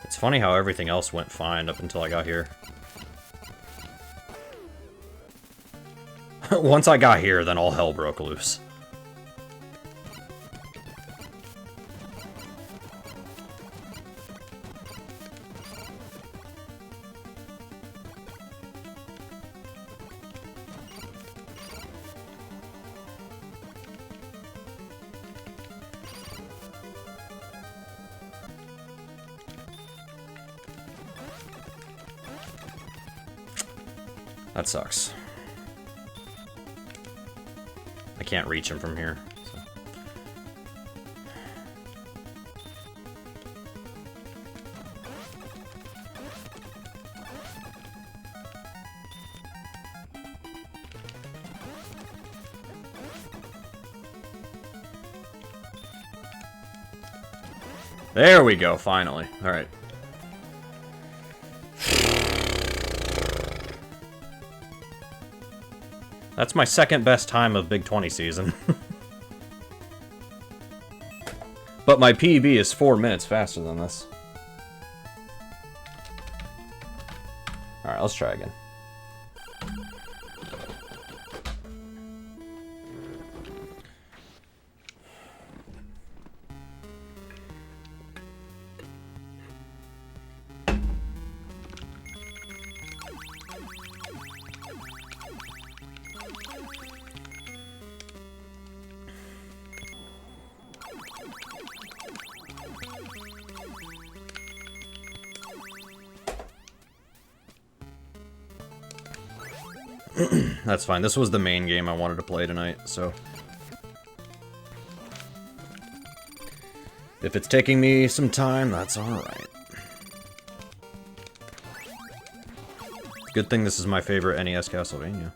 S1: It's funny how everything else went fine up until I got here. Once I got here, then all hell broke loose. That sucks. I can't reach him from here. So. There we go, finally. Alright. That's my second best time of Big 20 season. But my PB is 4 minutes faster than this. Alright, let's try again. That's fine. This was the main game I wanted to play tonight, so... if it's taking me some time, that's alright. Good thing this is my favorite NES Castlevania.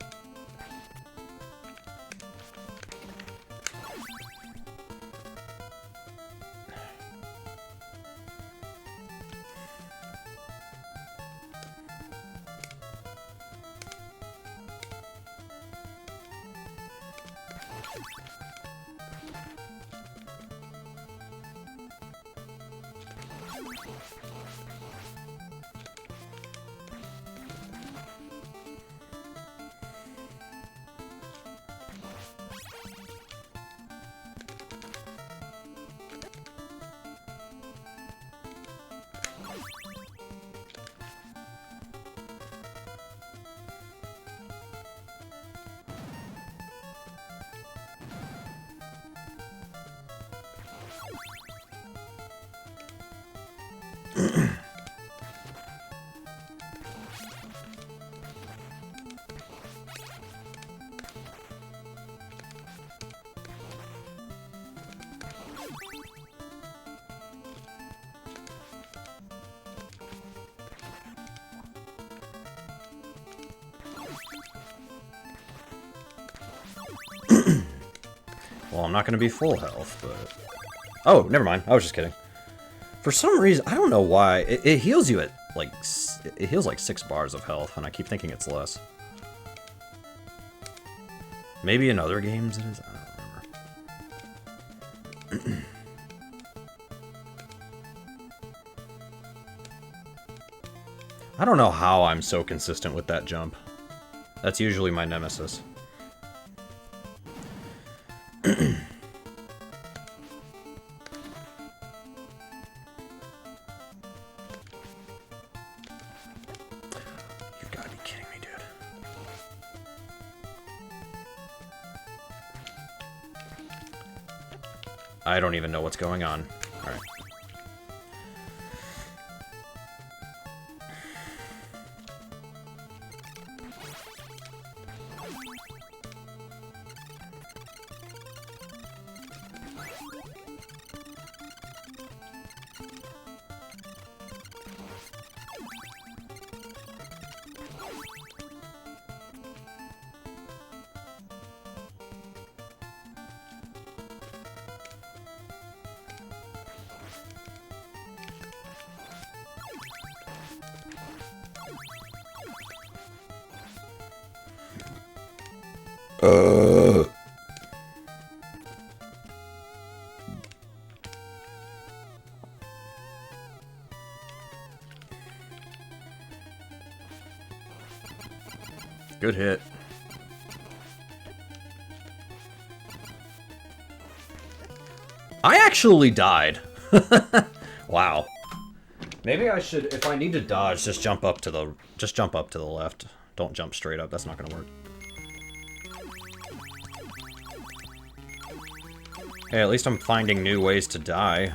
S1: Well, I'm not going to be full health, but... oh, never mind. I was just kidding. For some reason, I don't know why, it heals you at, like, it heals like 6 bars of health, and I keep thinking it's less. Maybe in other games it is? I don't remember. I don't know how I'm so consistent with that jump. That's usually my nemesis. You've got to be kidding me, dude. I don't even know what's going on. All right. Good hit. I actually died. Wow. Maybe I should, if I need to dodge, just jump up to the left. Don't jump straight up. That's not gonna work. Hey, at least I'm finding new ways to die.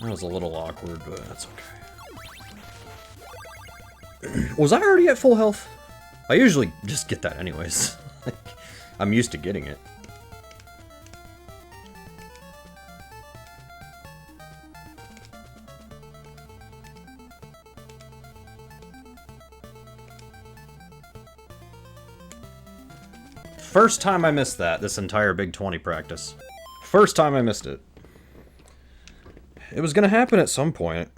S1: That was a little awkward, but that's okay. Was I already at full health? I usually just get that anyways. I'm used to getting it. First time I missed that, this entire Big 20 practice. First time I missed it. It was gonna happen at some point.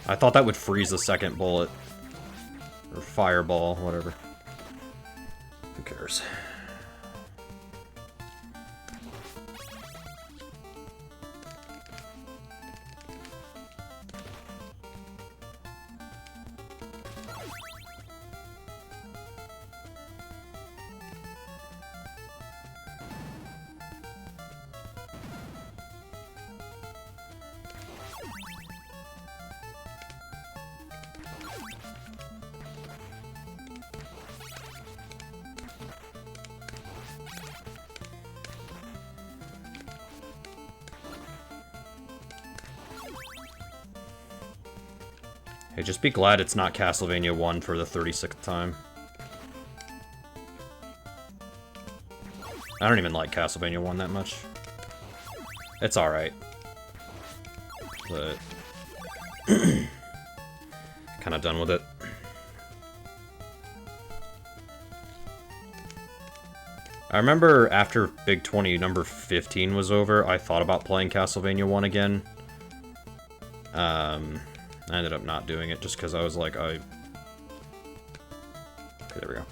S1: I thought that would freeze the second bullet. Or fireball, whatever. Who cares? Hey, just be glad it's not Castlevania 1 for the 36th time. I don't even like Castlevania 1 that much. It's alright. But... kinda done with it. I remember after Big 20 number 15 was over, I thought about playing Castlevania 1 again. I ended up not doing it just because I was like, okay, there we go.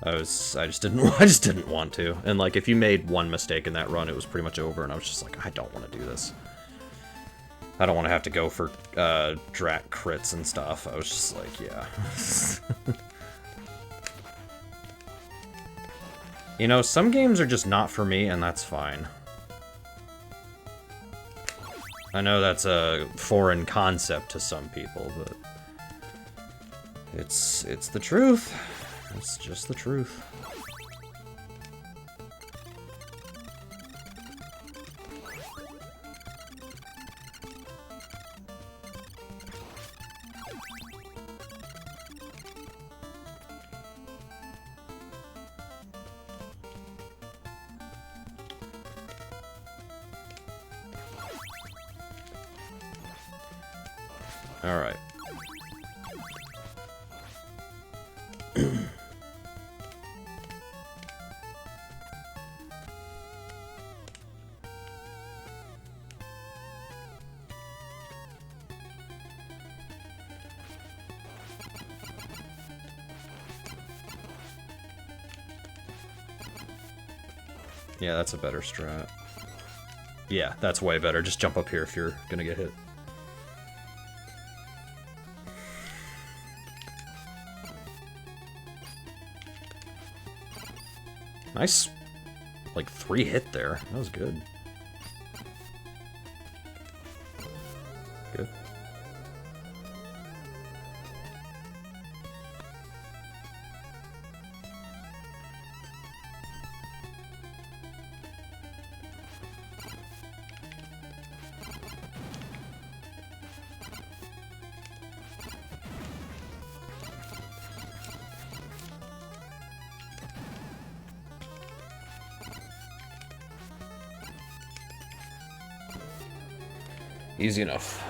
S1: I just didn't want to. And like, if you made one mistake in that run, it was pretty much over, and I was just like, I don't want to do this. I don't want to have to go for drat crits and stuff. I was just like, yeah. You know, some games are just not for me, and that's fine. I know that's a foreign concept to some people, but it's the truth. It's just the truth. Alright. Yeah, that's a better strat. Yeah, that's way better. Just jump up here if you're gonna get hit. Nice, like, 3 hit there. That was good. Good. Easy enough.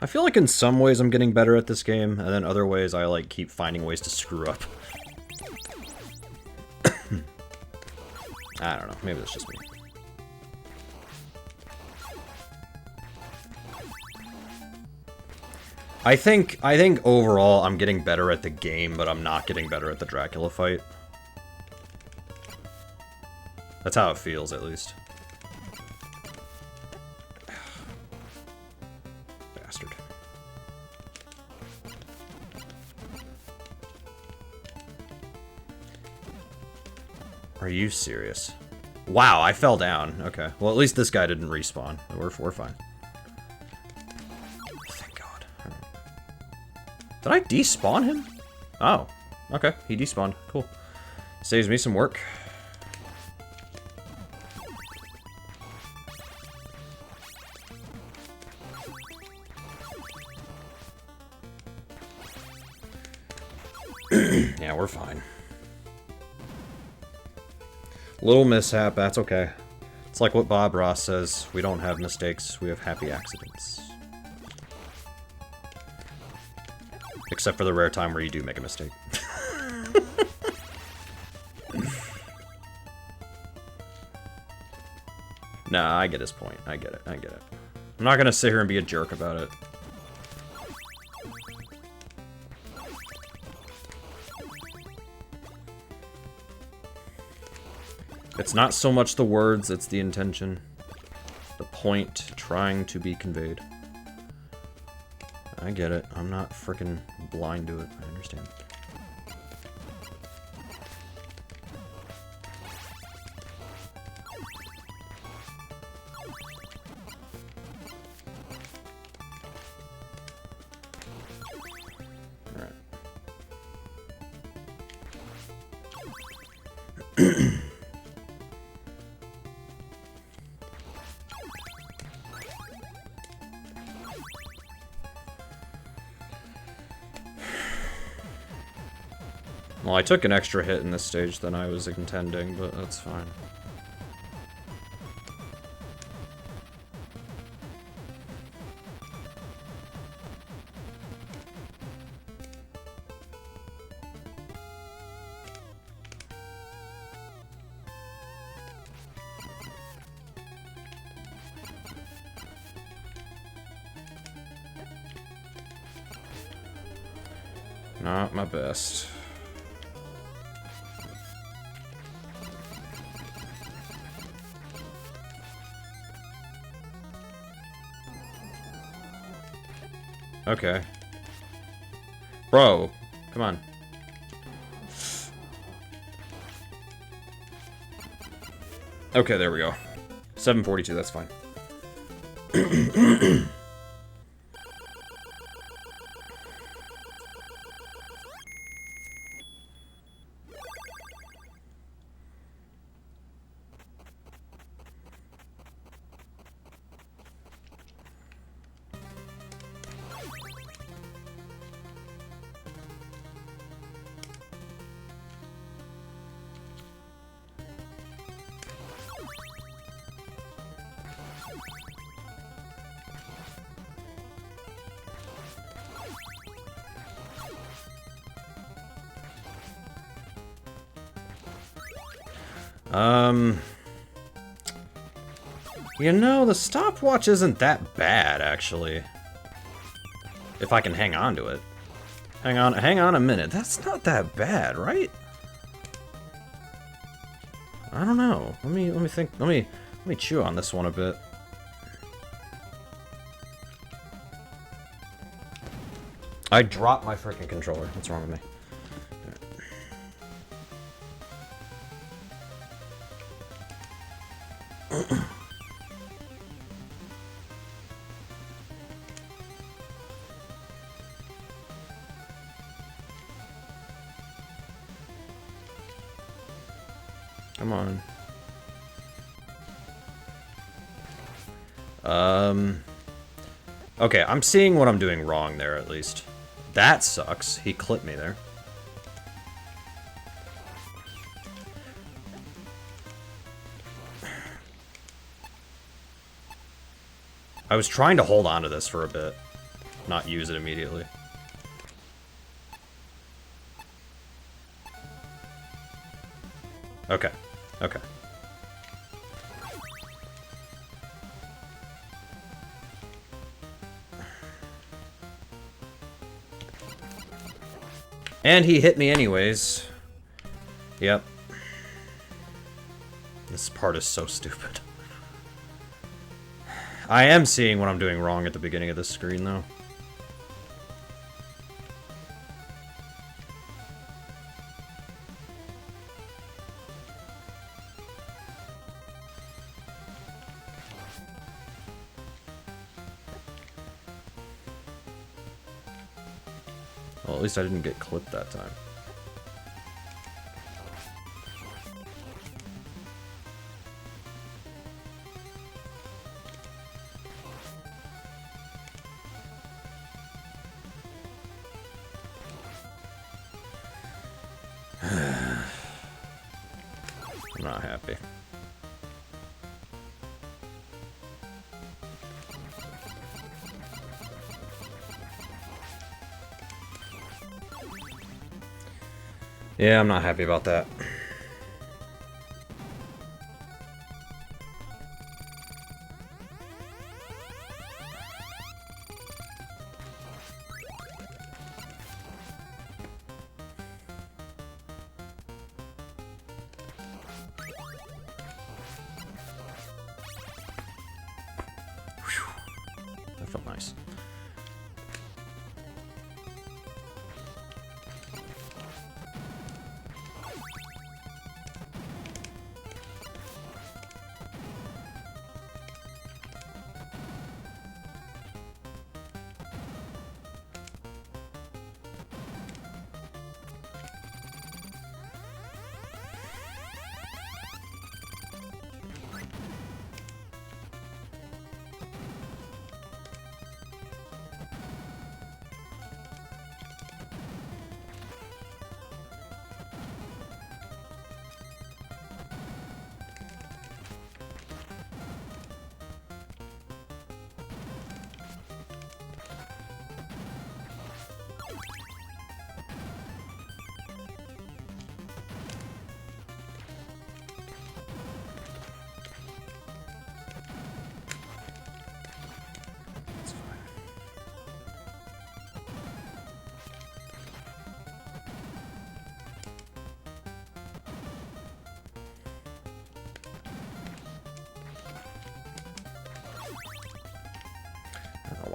S1: I feel like in some ways I'm getting better at this game, and then other ways I like keep finding ways to screw up. I don't know, maybe that's just me. I think overall I'm getting better at the game, but I'm not getting better at the Dracula fight. That's how it feels, at least. Bastard. Are you serious? Wow, I fell down. Okay. Well, at least this guy didn't respawn. We're fine. Thank God. Right. Did I despawn him? Oh. Okay. He despawned. Cool. Saves me some work. Yeah, we're fine. Little mishap, that's okay. It's like what Bob Ross says, we don't have mistakes, we have happy accidents. Except for the rare time where you do make a mistake. Nah, I get his point. I get it. I'm not gonna sit here and be a jerk about it. It's not so much the words, it's the intention. The point trying to be conveyed. I get it. I'm not freaking blind to it. I understand. Alright. Well, I took an extra hit in this stage than I was intending, but that's fine. Not my best. Okay. Bro, come on. Okay, there we go. 742, that's fine. You know, the stopwatch isn't that bad, actually. If I can hang on to it. Hang on a minute. That's not that bad, right? I don't know. Let me think. Let me chew on this one a bit. I dropped my freaking controller. What's wrong with me? Come on. Okay, I'm seeing what I'm doing wrong there, at least. That sucks. He clipped me there. I was trying to hold on to this for a bit, not use it immediately. Okay, okay. And he hit me anyways. Yep. This part is so stupid. I am seeing what I'm doing wrong at the beginning of this screen, though. Well, at least I didn't get clipped that time. I'm not happy. Yeah, I'm not happy about that. That felt nice.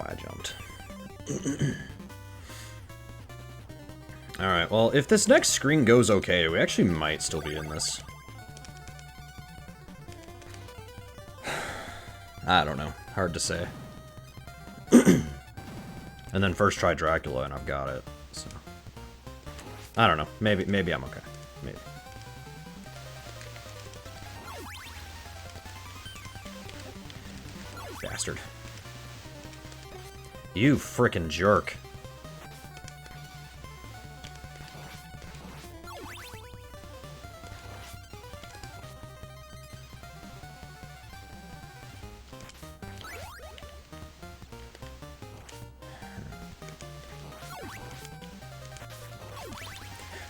S1: I jumped. Alright, well, if this next screen goes okay, we actually might still be in this. I don't know. Hard to say. And then first try Dracula and I've got it, so... I don't know. Maybe I'm okay. Maybe. Bastard. You frickin' jerk.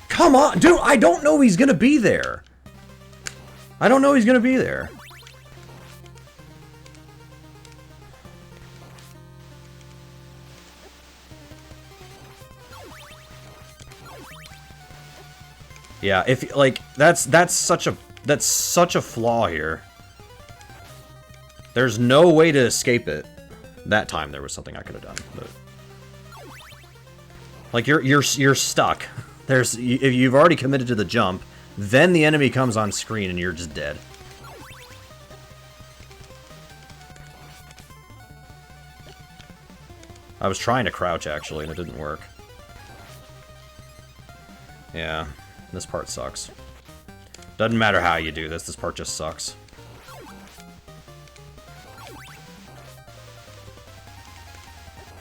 S1: Come on, dude, I don't know he's gonna be there. I don't know he's gonna be there. Yeah, if like that's such a flaw here. There's no way to escape it. That time there was something I could have done, but like you're stuck. If you've already committed to the jump, then the enemy comes on screen and you're just dead. I was trying to crouch actually and it didn't work. Yeah. This part sucks. Doesn't matter how you do this, this part just sucks.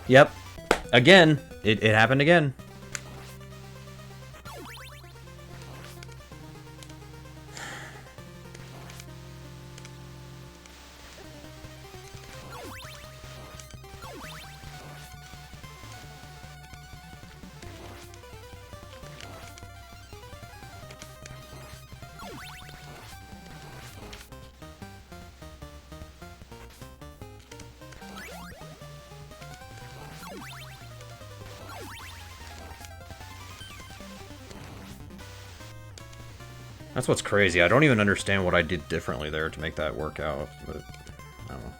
S1: Yep. Again. It happened again. That's what's crazy. I don't even understand what I did differently there to make that work out, but I don't know.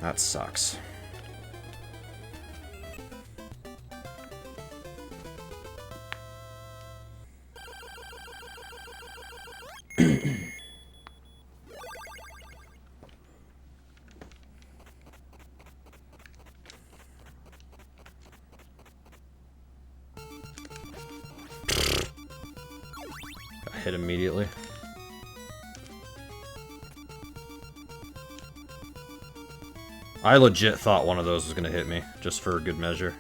S1: That sucks. Hit immediately. I legit thought one of those was gonna hit me, just for good measure.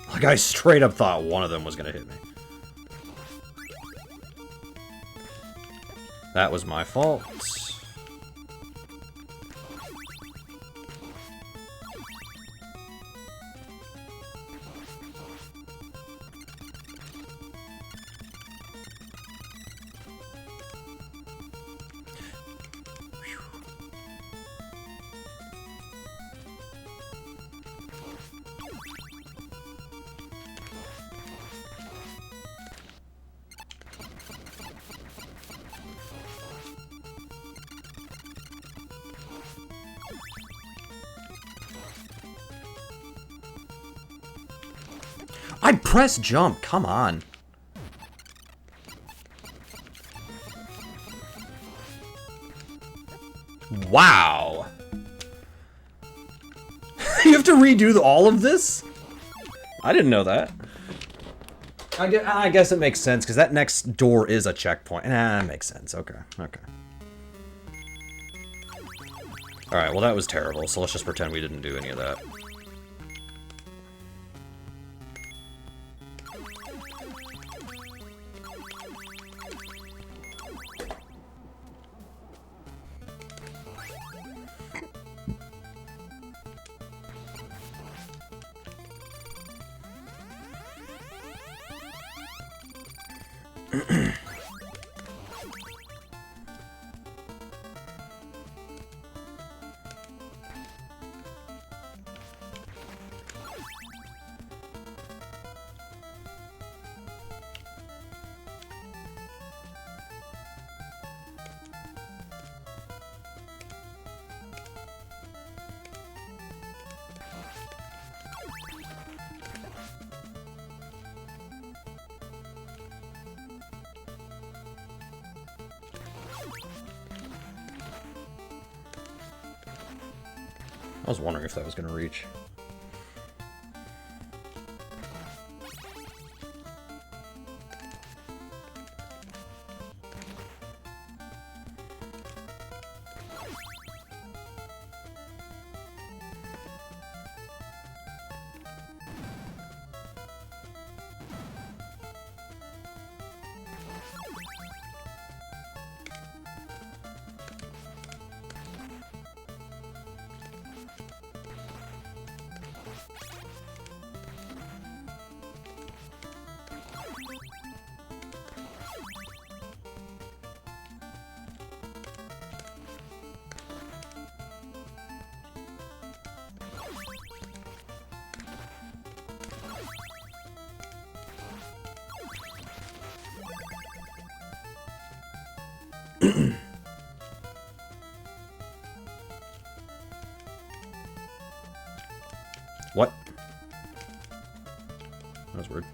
S1: Like, I straight up thought one of them was gonna hit me. That was my fault. I pressed jump, come on. Wow. You have to redo all of this? I didn't know that. I guess it makes sense, because that next door is a checkpoint. Nah, it makes sense. Okay, okay. Alright, well that was terrible, so let's just pretend we didn't do any of that. I was wondering if that was going to reach. What? That was weird.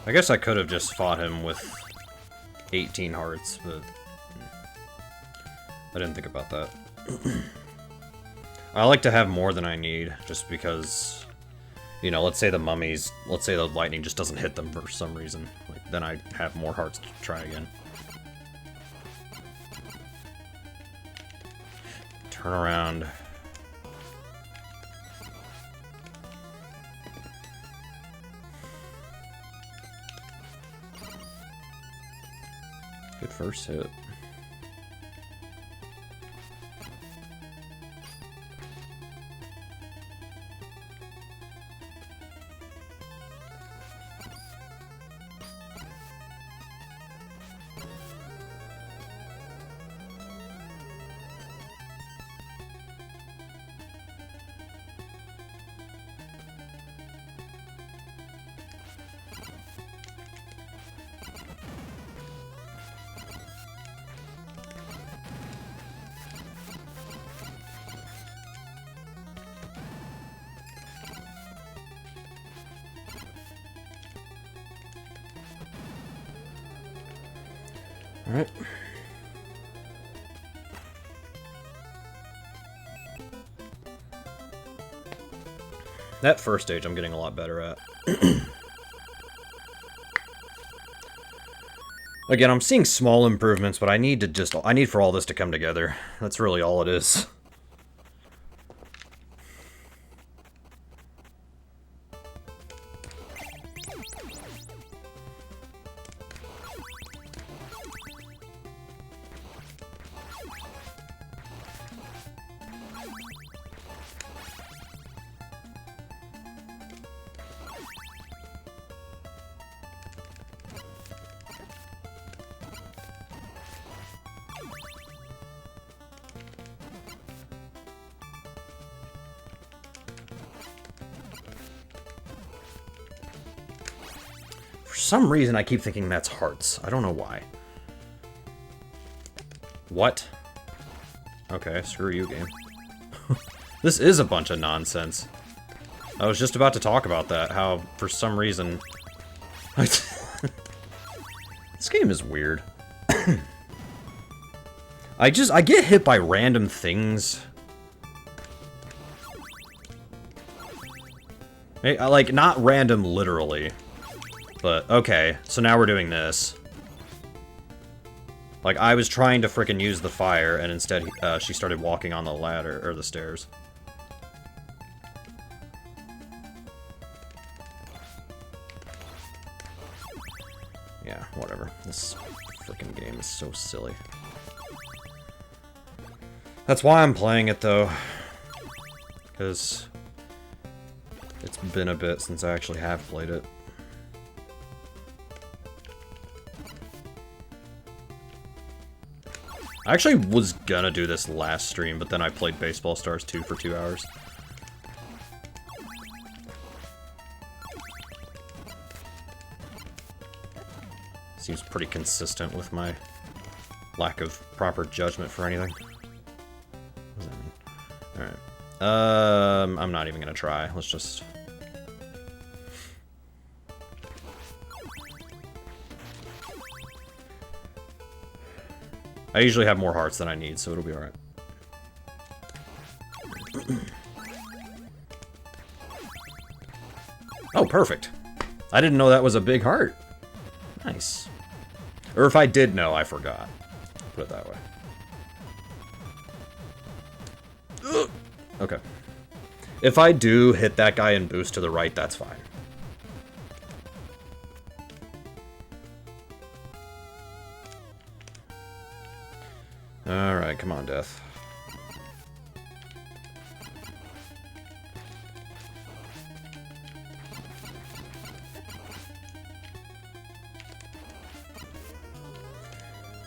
S1: I guess I could have just fought him with 18 hearts, but I didn't think about that. I like to have more than I need, just because, you know, let's say the lightning just doesn't hit them for some reason. Like, then I have more hearts to try again. Turn around. Good first hit. Alright. That first stage I'm getting a lot better at. Again, I'm seeing small improvements, but I need for all this to come together. That's really all it is. For some reason, I keep thinking that's hearts. I don't know why. What? Okay, screw you, game. This is a bunch of nonsense. I was just about to talk about that, how, for some reason... This game is weird. I get hit by random things. Hey, like, not random literally. But, okay, so now we're doing this. Like, I was trying to frickin' use the fire, and instead, she started walking on the ladder, or the stairs. Yeah, whatever. This frickin' game is so silly. That's why I'm playing it, though. Because it's been a bit since I actually have played it. I actually was gonna do this last stream, but then I played Baseball Stars 2 for 2 hours. Seems pretty consistent with my lack of proper judgment for anything. What does that mean? Alright. I'm not even gonna try. Let's just... I usually have more hearts than I need, so it'll be alright. Oh, perfect. I didn't know that was a big heart. Nice. Or if I did know, I forgot. Put it that way. Ugh. Okay. If I do hit that guy and boost to the right, that's fine. Alright, come on, Death.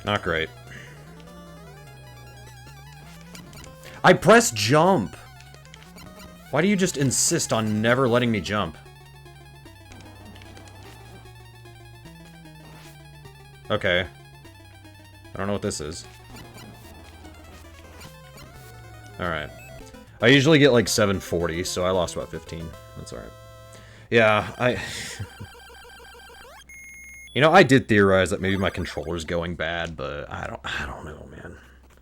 S1: Not great. I pressed jump! Why do you just insist on never letting me jump? Okay. I don't know what this is. Alright. I usually get like 740, so I lost about 15. That's alright. Yeah, You know, I did theorize that maybe my controller's going bad, but I don't know, man.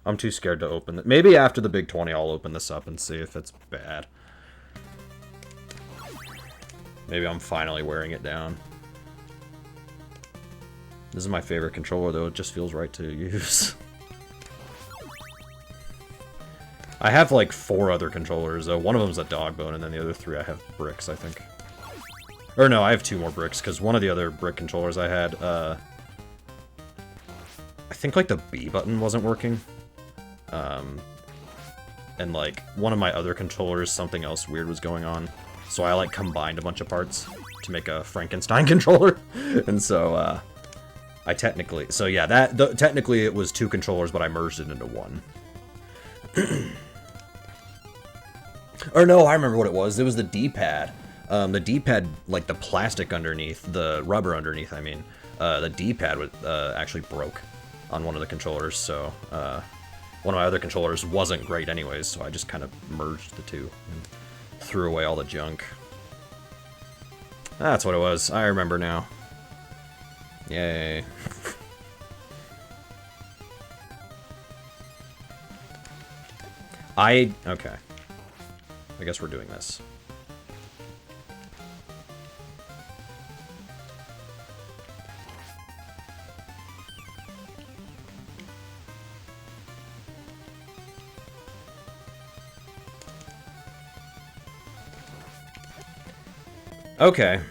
S1: I'm too scared to open it. Maybe after the big 20, I'll open this up and see if it's bad. Maybe I'm finally wearing it down. This is my favorite controller, though. It just feels right to use. I have like 4 other controllers, though. One of them's a dog bone, and then the other 3 I have bricks, I think. Or no, I have 2 more bricks, because one of the other brick controllers I had, I think like the B button wasn't working. And like, one of my other controllers, something else weird was going on. So I like combined a bunch of parts to make a Frankenstein controller. And so, I technically, so yeah, technically it was 2 controllers, but I merged it into 1. Or no, I remember what it was. It was the D-pad. The D-pad, like the plastic underneath, the rubber underneath, I mean, the D-pad actually broke on one of the controllers, so one of my other controllers wasn't great anyways, so I just kind of merged the 2 and threw away all the junk. That's what it was. I remember now. Yay. Okay. I guess we're doing this. Okay.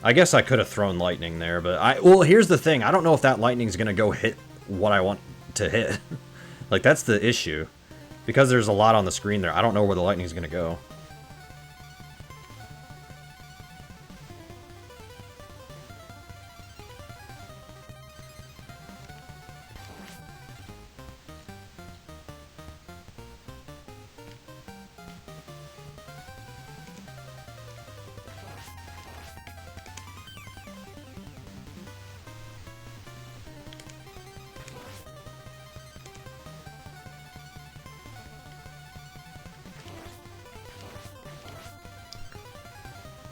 S1: I guess I could have thrown lightning there, but well, here's the thing. I don't know if that lightning's gonna go hit what I want to hit. Like, that's the issue. Because there's a lot on the screen there, I don't know where the lightning's gonna go.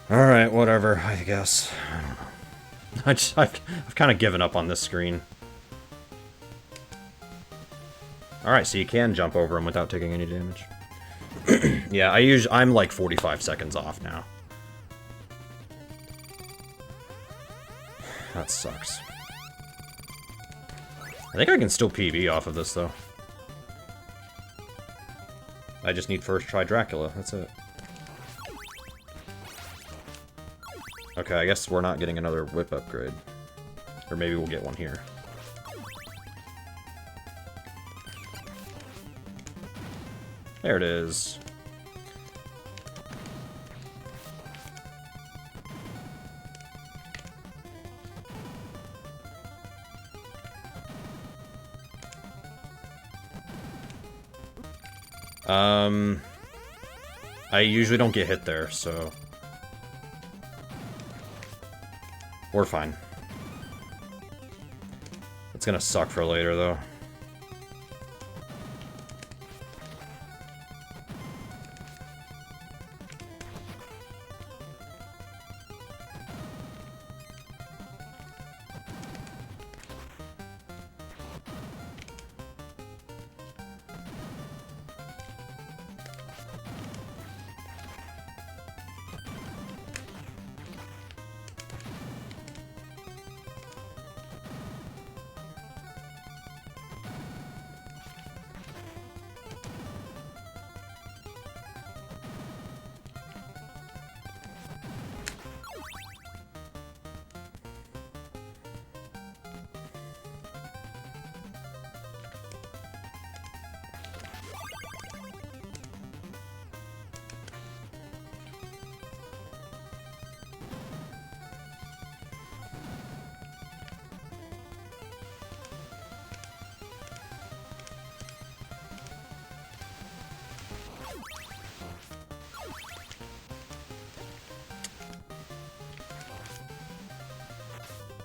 S1: Alright, whatever, I guess. I don't know. I've kind of given up on this screen. Alright, so you can jump over him without taking any damage. Yeah, I'm like 45 seconds off now. That sucks. I think I can still PB off of this, though. I just need first try Dracula, that's it. Okay, I guess we're not getting another whip upgrade. Or maybe we'll get one here. There it is. I usually don't get hit there, so... We're fine. It's gonna suck for later, though.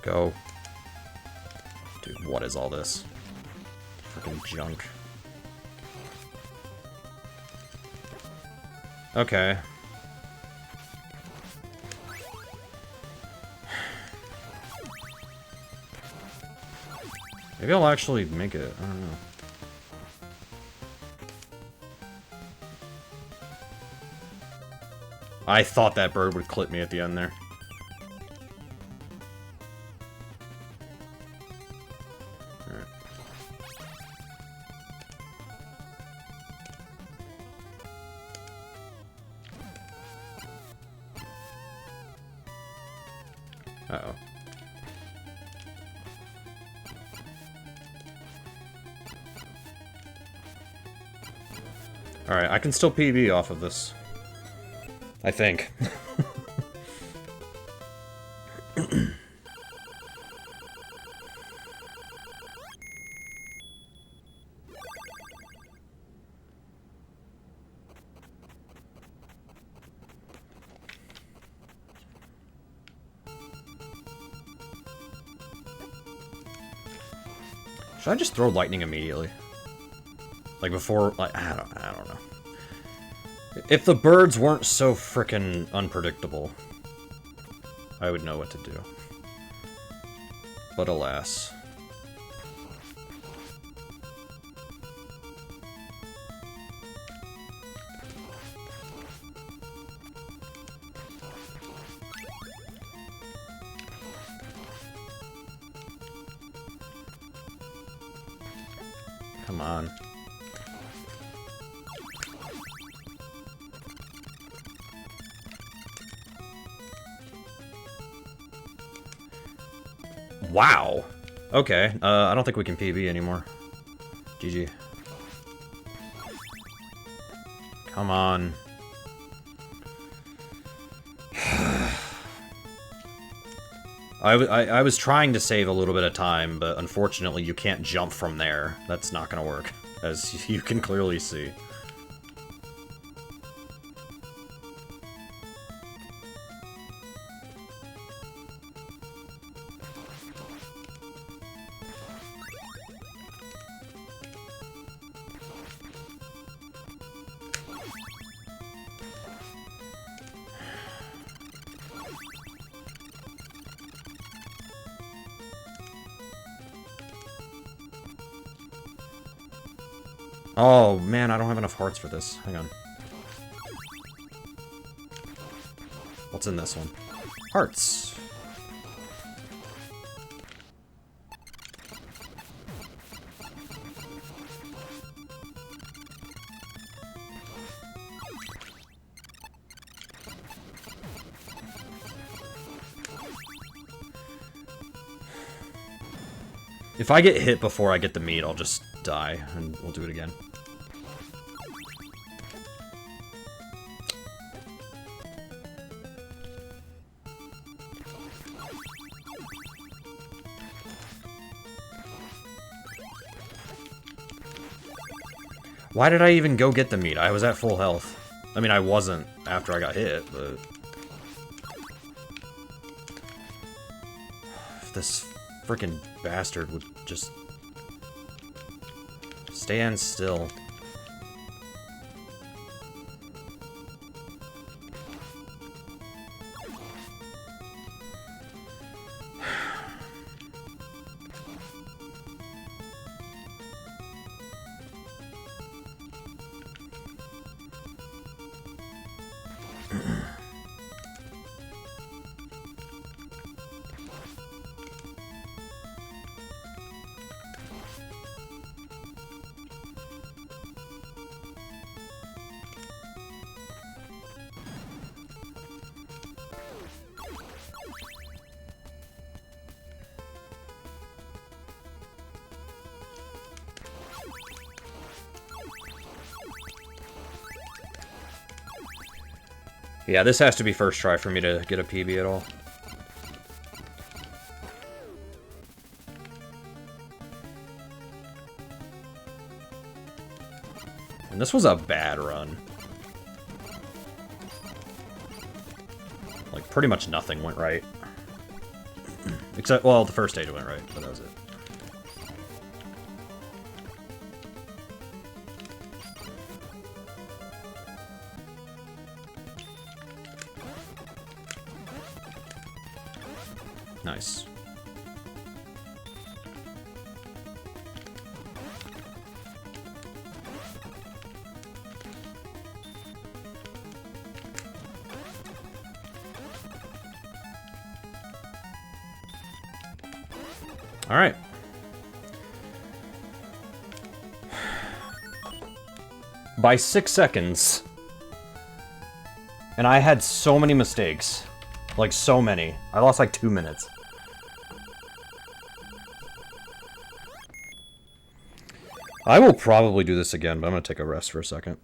S1: Go. Dude, what is all this? Freaking junk. Okay. Maybe I'll actually make it. I don't know. I thought that bird would clip me at the end there. Alright. Uh-oh. Alright, I can still PB off of this. I think. Should I just throw lightning immediately? Like before, like, I don't know. If the birds weren't so frickin' unpredictable, I would know what to do. But alas. Come on. Wow. Okay. I don't think we can PB anymore. GG. Come on. I was trying to save a little bit of time, but unfortunately you can't jump from there. That's not gonna work, as you can clearly see. Oh, man, I don't have enough hearts for this. Hang on. What's in this one? Hearts. If I get hit before I get the meat, I'll just die, and we'll do it again. Why did I even go get the meat? I was at full health. I mean, I wasn't after I got hit, but... If this frickin' bastard would just... stand still. Yeah, this has to be first try for me to get a PB at all. And this was a bad run. Like, pretty much nothing went right. Except, well, the first stage went right, but that was it. Nice. All right. By 6 seconds. And I had so many mistakes. Like, so many. I lost like 2 minutes. I will probably do this again, but I'm going to take a rest for a second.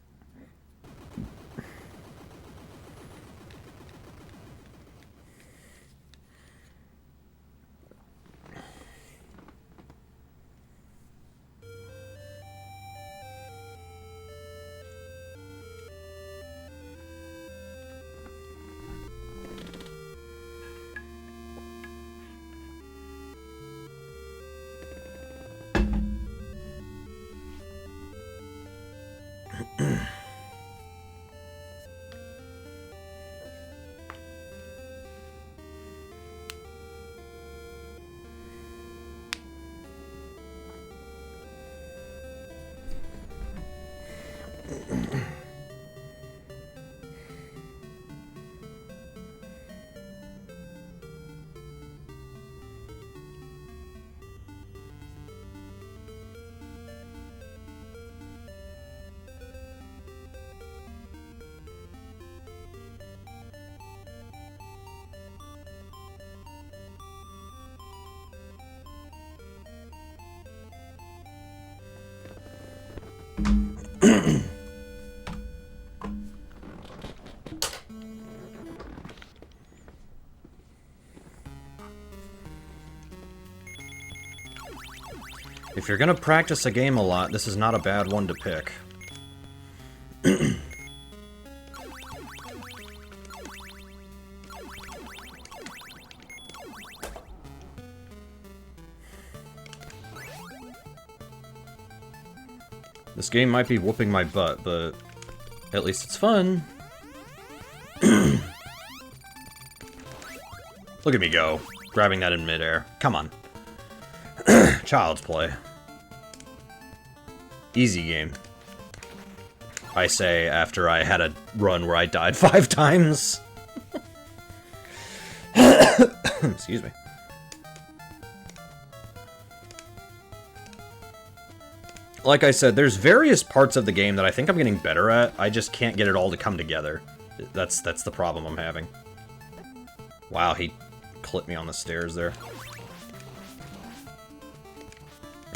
S1: If you're gonna practice a game a lot, this is not a bad one to pick. This game might be whooping my butt, but at least it's fun. Look at me go, grabbing that in midair. Come on. Child's play. Easy game. I say after I had a run where I died 5 times. Excuse me. Like I said, there's various parts of the game that I think I'm getting better at. I just can't get it all to come together. That's the problem I'm having. Wow, he clipped me on the stairs there.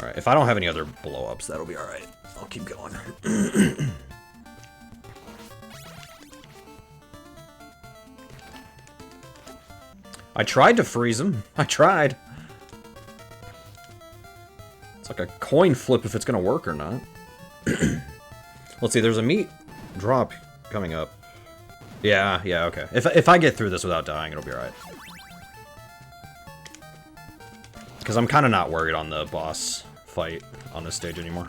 S1: Alright, if I don't have any other blow-ups, that'll be alright. I'll keep going. I tried to freeze him. I tried. It's like a coin flip if it's gonna work or not. Let's see, there's a meat drop coming up. Yeah, okay. If I get through this without dying, it'll be alright. Because I'm kind of not worried on the boss fight on this stage anymore.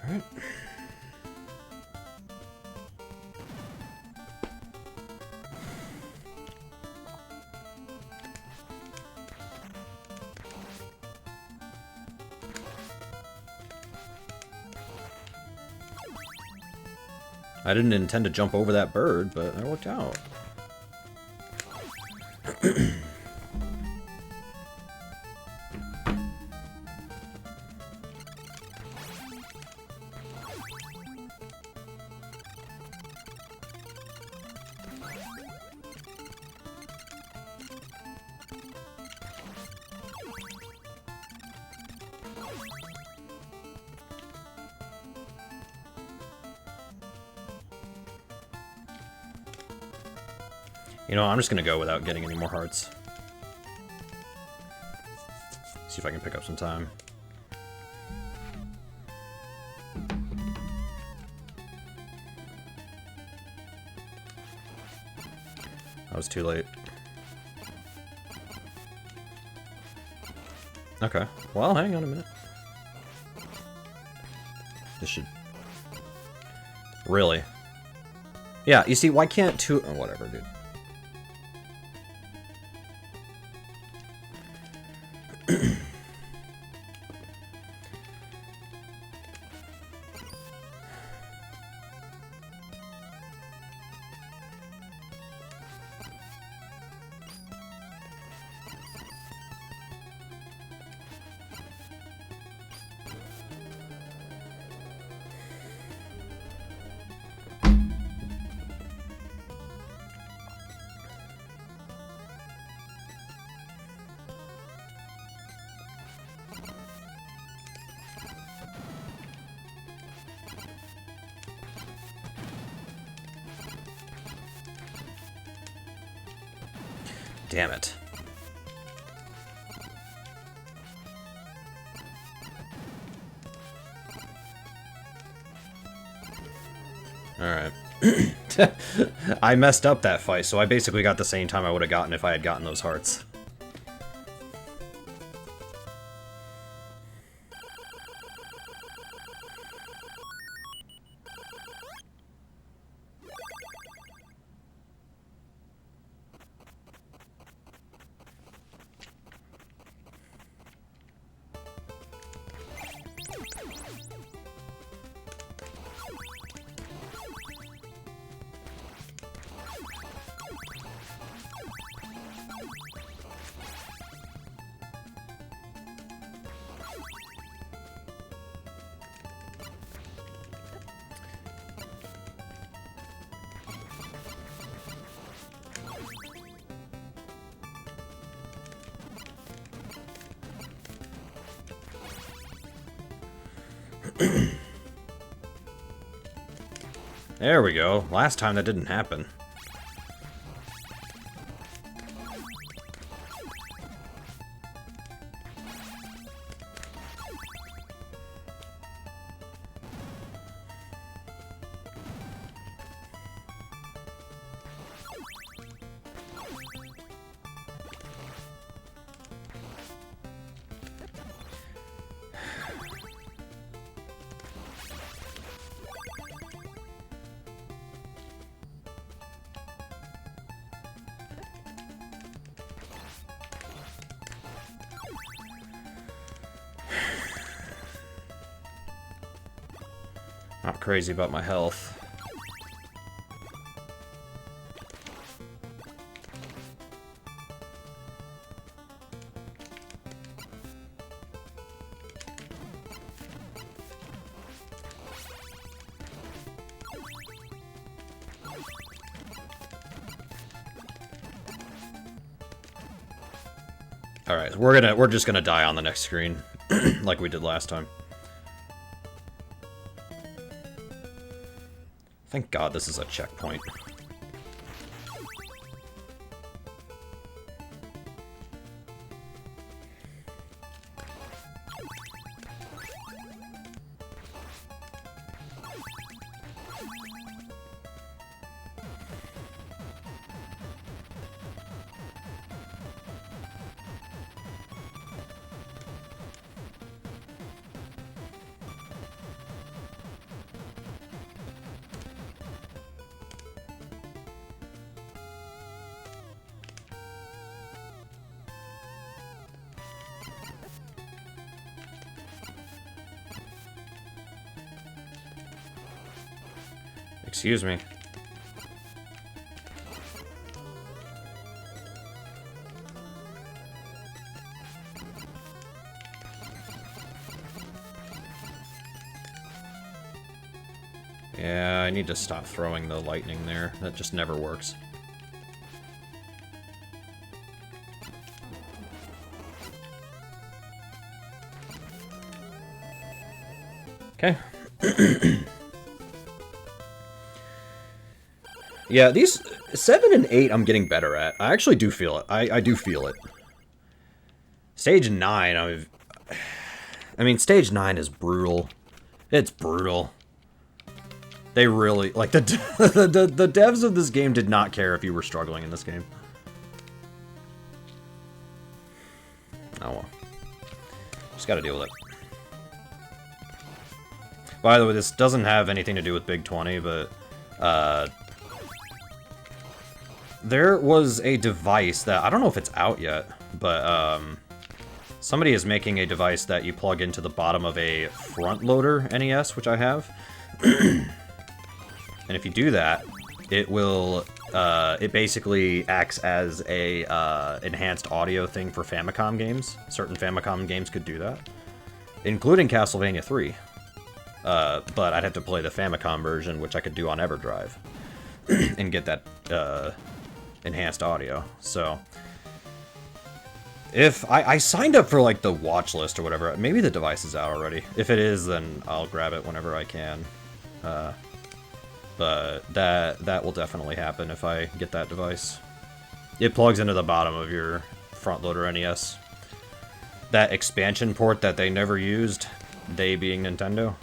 S1: Alright. I didn't intend to jump over that bird, but it worked out. You know, I'm just gonna go without getting any more hearts. See if I can pick up some time. I was too late. Okay. Well, hang on a minute. This should... Really? Yeah, you see, why can't two... Oh, whatever, dude. Damn it. Alright. I messed up that fight, so I basically got the same time I would have gotten if I had gotten those hearts. There we go. Last time that didn't happen. Not crazy about my health. Alright, we're just gonna die on the next screen, like we did last time. Thank God this is a checkpoint. Excuse me. Yeah, I need to stop throwing the lightning there. That just never works. Okay. Yeah, these 7 and 8 I'm getting better at. I actually do feel it. I do feel it. Stage 9, I mean, stage 9 is brutal. It's brutal. They really, like, the devs of this game did not care if you were struggling in this game. Oh well. Just gotta deal with it. By the way, this doesn't have anything to do with Big 20, but, there was a device that, I don't know if it's out yet, but, somebody is making a device that you plug into the bottom of a front-loader NES, which I have. And if you do that, it will, it basically acts as a, enhanced audio thing for Famicom games. Certain Famicom games could do that, including Castlevania 3. But I'd have to play the Famicom version, which I could do on EverDrive, and get that, enhanced audio. So, if I signed up for, like, the watch list or whatever, maybe the device is out already. If it is, then I'll grab it whenever I can. But that will definitely happen if I get that device. It plugs into the bottom of your front-loader NES. That expansion port that they never used, they being Nintendo.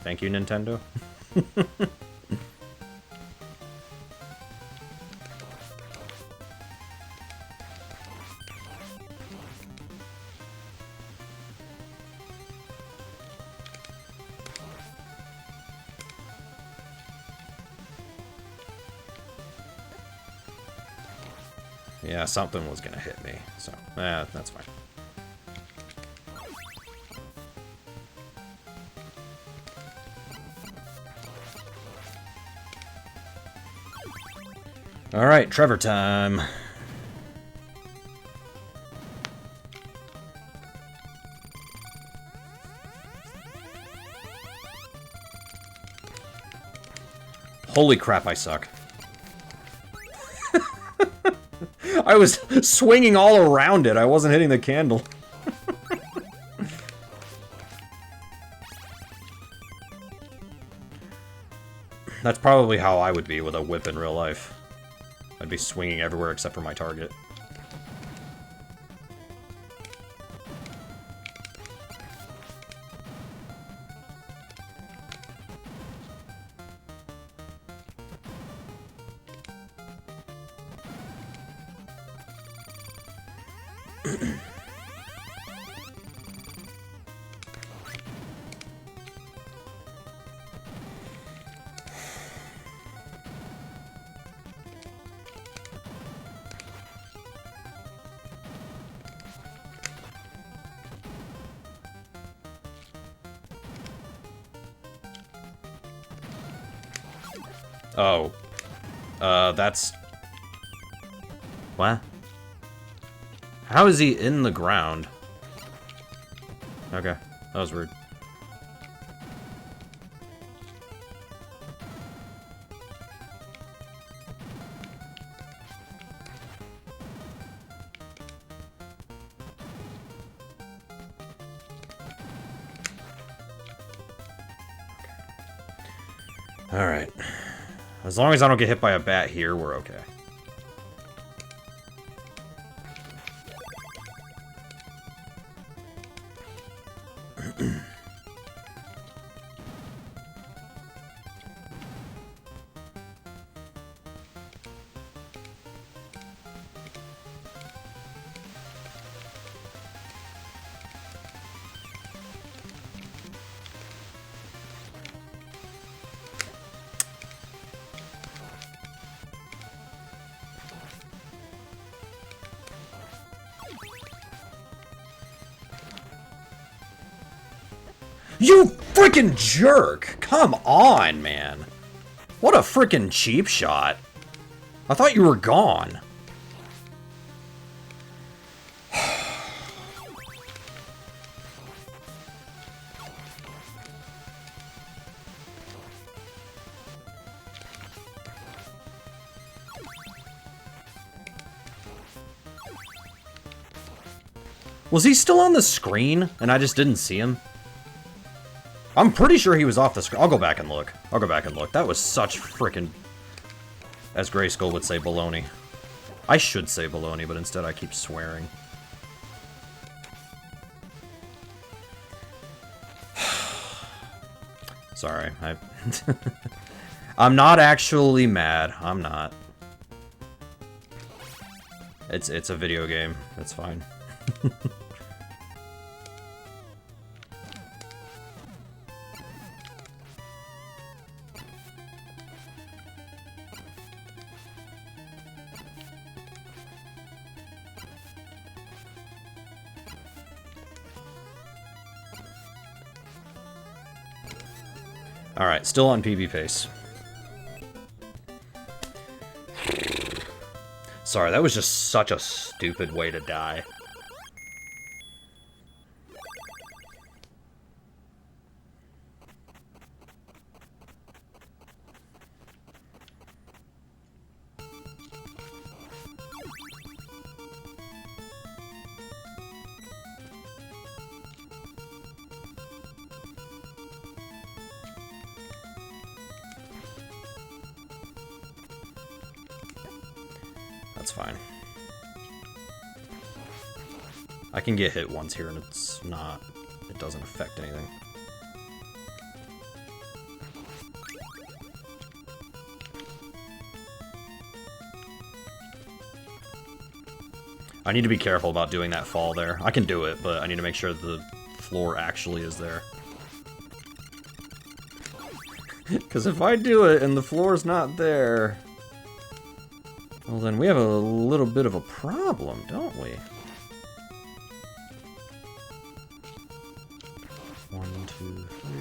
S1: Thank you, Nintendo. Yeah, something was gonna hit me, so, that's fine. Alright, Trevor time. Holy crap, I suck. I was swinging all around it. I wasn't hitting the candle. That's probably how I would be with a whip in real life. I'd be swinging everywhere except for my target. Oh. That's... What? How is he in the ground? Okay, that was rude. Alright. As long as I don't get hit by a bat here, we're okay. You freaking jerk! Come on, man. What a freaking cheap shot. I thought you were gone. Was he still on the screen and I just didn't see him? I'm pretty sure he was off the screen. I'll go back and look. I'll go back and look. That was such frickin', as Grayskull would say, baloney. I should say baloney, but instead I keep swearing. Sorry, I'm not actually mad. I'm not. It's a video game. It's fine. Alright, still on PB pace. Sorry, that was just such a stupid way to die. That's fine. I can get hit once here and it's not... it doesn't affect anything. I need to be careful about doing that fall there. I can do it, but I need to make sure the floor actually is there. Because if I do it and the floor's not there... well, then we have a little bit of a problem, don't we? 1, 2, 3...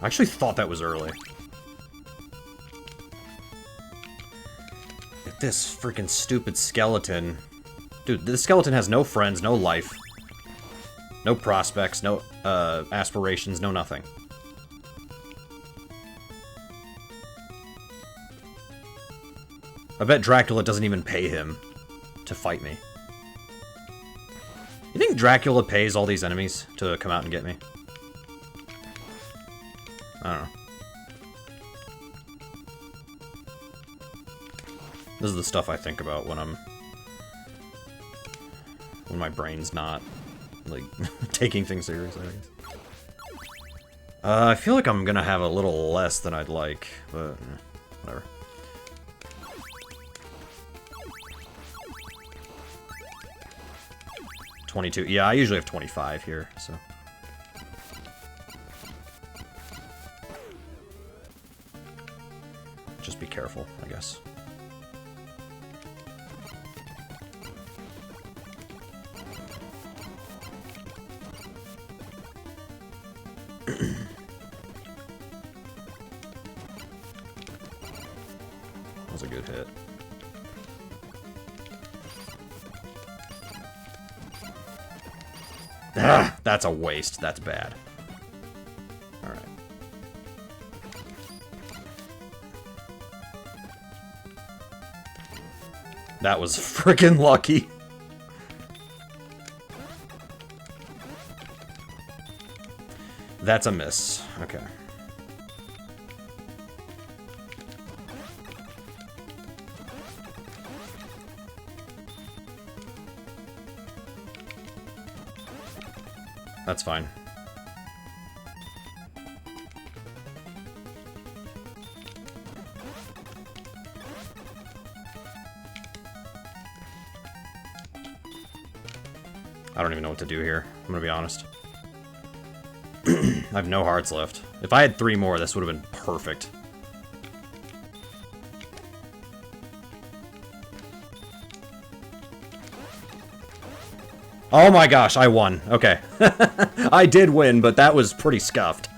S1: I actually thought that was early. This freaking stupid skeleton. Dude, this skeleton has no friends, no life. No prospects, no aspirations, no nothing. I bet Dracula doesn't even pay him to fight me. You think Dracula pays all these enemies to come out and get me? I don't know. This is the stuff I think about when my brain's not, like, taking things seriously, I guess. I feel like I'm gonna have a little less than I'd like, but whatever. $22. Yeah, I usually have 25 here, so. Just be careful, I guess. That was a good hit. Ah, that's a waste. That's bad. Alright. That was frickin' lucky. That's a miss. Okay. That's fine. I don't even know what to do here. I'm gonna be honest. I have no hearts left. If I had 3 more, this would have been perfect. Oh my gosh, I won. Okay. I did win, but that was pretty scuffed.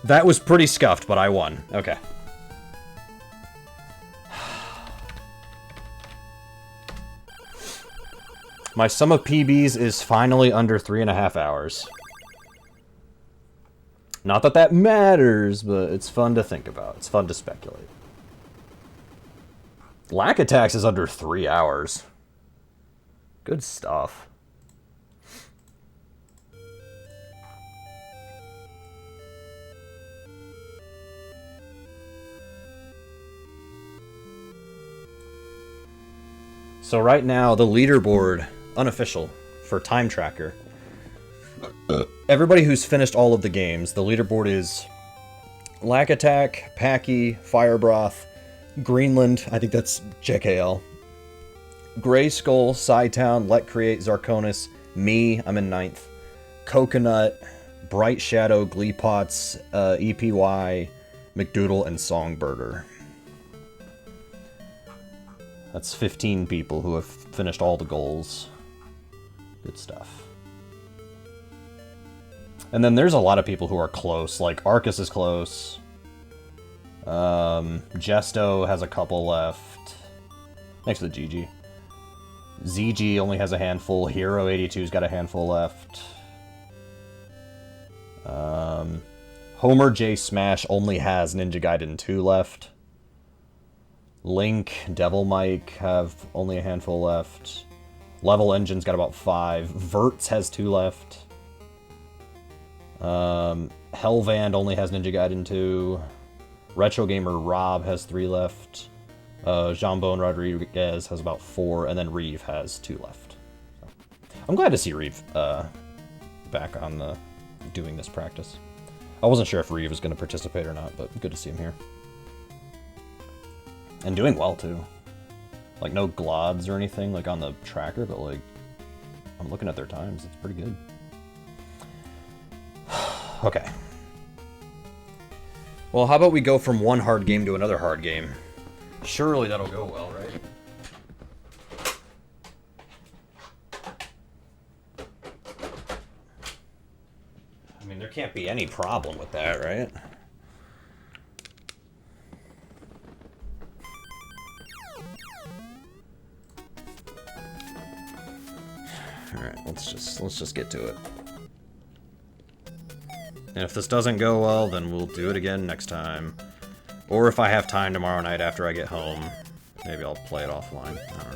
S1: That was pretty scuffed, but I won. Okay. My sum of PBs is finally under 3.5 hours. Not that that matters, but it's fun to think about. It's fun to speculate. Lack attacks is under 3 hours. Good stuff. So right now, the leaderboard, unofficial, for Time Tracker. Everybody who's finished all of the games, the leaderboard is Lack Attack, Packy, Fire Broth, Greenland, I think that's JKL, Gray Skull, Psytown, Let Create, Zarkonis, me, I'm in 9th, Coconut, Bright Shadow, Gleepots, EPY, McDoodle, and Songbirder. That's 15 people who have finished all the goals. Good stuff. And then there's a lot of people who are close, like Arcus is close. Jesto has a couple left. Thanks for the GG. ZG only has a handful. Hero82's got a handful left. Homer J Smash only has Ninja Gaiden 2 left. Link, Devil Mike have only a handful left. Level Engine's got about 5. Verts has 2 left. Hellvand only has Ninja Gaiden 2. Retro Gamer Rob has 3 left. Jean-Bone Rodriguez has about 4, and then Reeve has 2 left. So, I'm glad to see Reeve back on doing this practice. I wasn't sure if Reeve was going to participate or not, but good to see him here. And doing well, too. Like, no glods or anything, like, on the tracker, but, like, I'm looking at their times. It's pretty good. Okay. Well, how about we go from one hard game to another hard game? Surely that'll go well, right? I mean, there can't be any problem with that, right? Alright, let's just get to it. And if this doesn't go well, then we'll do it again next time. Or if I have time tomorrow night after I get home, maybe I'll play it offline. I don't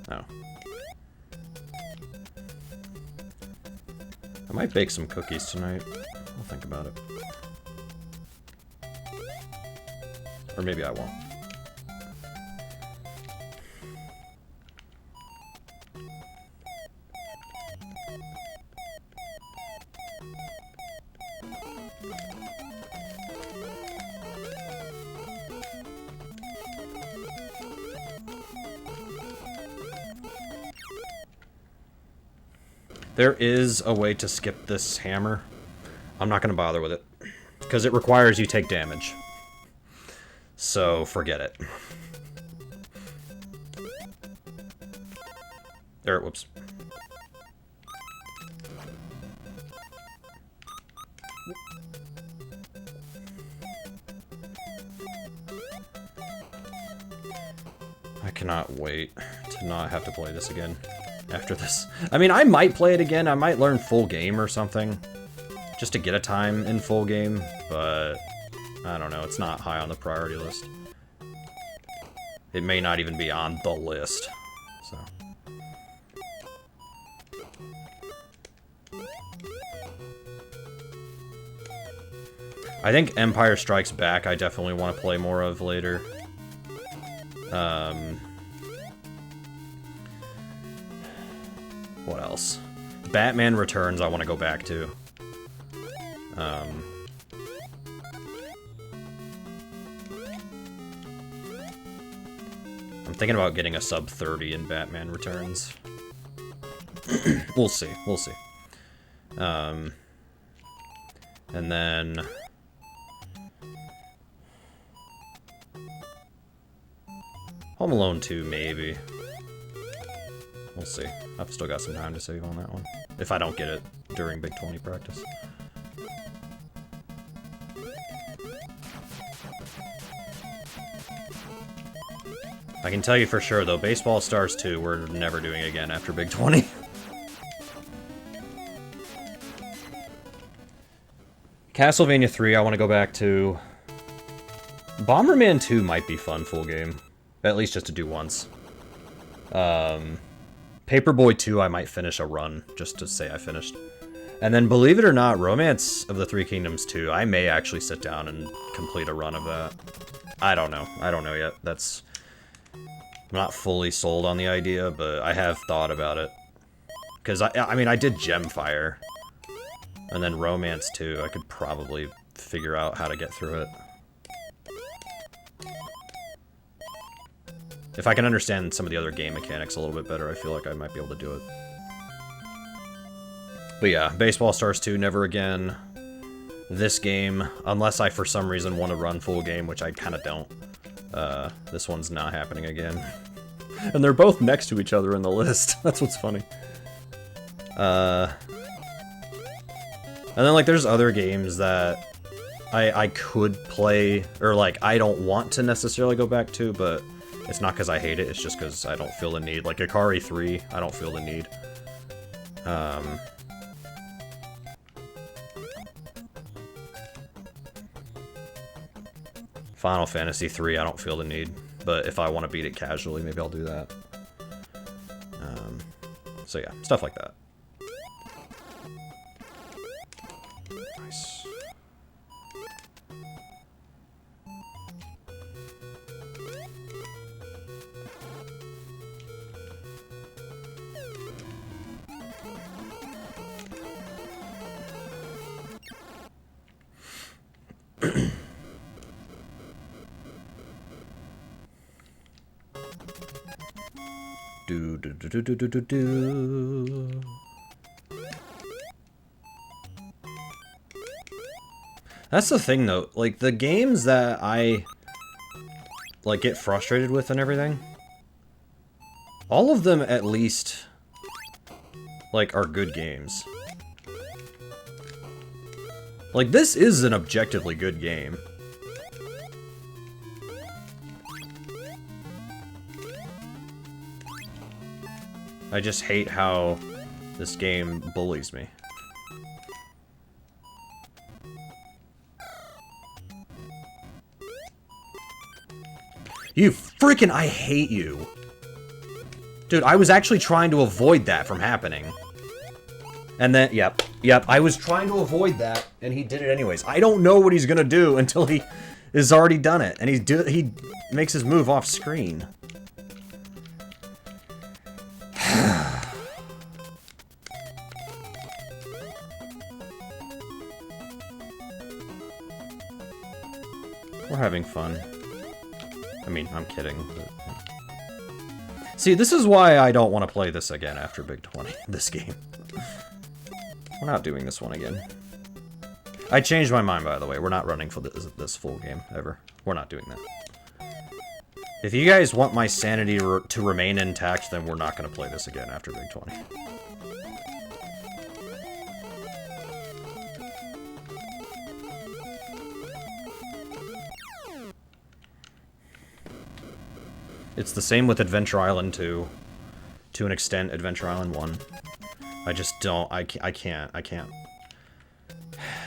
S1: know. Oh. I might bake some cookies tonight. I'll think about it. Or maybe I won't. There is a way to skip this hammer. I'm not going to bother with it, because it requires you take damage. So, forget it. There, whoops. I cannot wait to not have to play this again after this. I mean, I might play it again. I might learn full game or something, just to get a time in full game, but I don't know. It's not high on the priority list. It may not even be on the list, so. I think Empire Strikes Back I definitely want to play more of later. What else? Batman Returns I want to go back to. I'm thinking about getting a sub 30 in Batman Returns. We'll see, we'll see. And then... Home Alone 2, maybe. We'll see. I've still got some time to save on that one. If I don't get it during Big 20 practice. I can tell you for sure, though, Baseball Stars 2, we're never doing again after Big 20. Castlevania 3, I want to go back to. Bomberman 2 might be fun full game. At least just to do once. Paperboy 2, I might finish a run, just to say I finished. And then, believe it or not, Romance of the Three Kingdoms 2, I may actually sit down and complete a run of that. I don't know. I don't know yet. That's... I'm not fully sold on the idea, but I have thought about it. Because, I mean, I did Gemfire. And then Romance 2, I could probably figure out how to get through it. If I can understand some of the other game mechanics a little bit better, I feel like I might be able to do it. But yeah, Baseball Stars 2, never again. This game, unless I for some reason want to run full game, which I kind of don't. This one's not happening again. And they're both next to each other in the list. That's what's funny. And then, like, there's other games that I could play, or, like, I don't want to necessarily go back to, but it's not because I hate it, it's just because I don't feel the need. Like, Ikari 3, I don't feel the need. Final Fantasy 3, I don't feel the need. But if I want to beat it casually, maybe I'll do that. So yeah, stuff like that. Nice. Do do do do do do do do. That's the thing, though. Like, the games that I like get frustrated with and everything, all of them at least like are good games. Like, this is an objectively good game. I just hate how this game bullies me. You freaking, I hate you. Dude, I was actually trying to avoid that from happening. And then, yep, I was trying to avoid that, and he did it anyways. I don't know what he's gonna do until he has already done it, and he makes his move off screen. We're having fun. I mean, I'm kidding. But... See, this is why I don't want to play this again after Big 20, this game. We're not doing this one again. I changed my mind, by the way. We're not running for this full game, ever. We're not doing that. If you guys want my sanity to remain intact, then we're not going to play this again after Big 20. It's the same with Adventure Island 2. To an extent, Adventure Island 1. I just don't, I can't.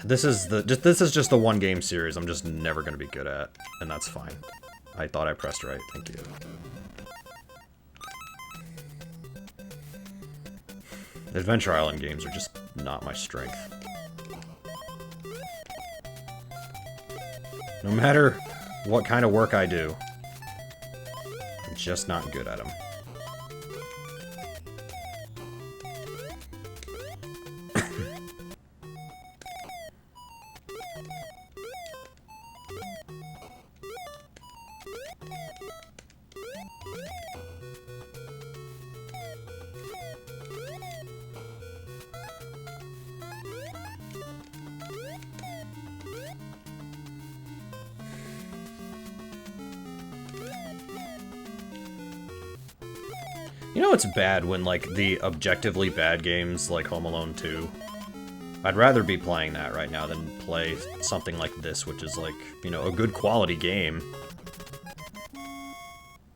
S1: This is just the one game series I'm just never gonna be good at, and that's fine. I thought I pressed right, thank you. Adventure Island games are just not my strength. No matter what kind of work I do, I'm just not good at them. You know it's bad when, like, the objectively bad games, like Home Alone 2... I'd rather be playing that right now than play something like this, which is, like, you know, a good quality game.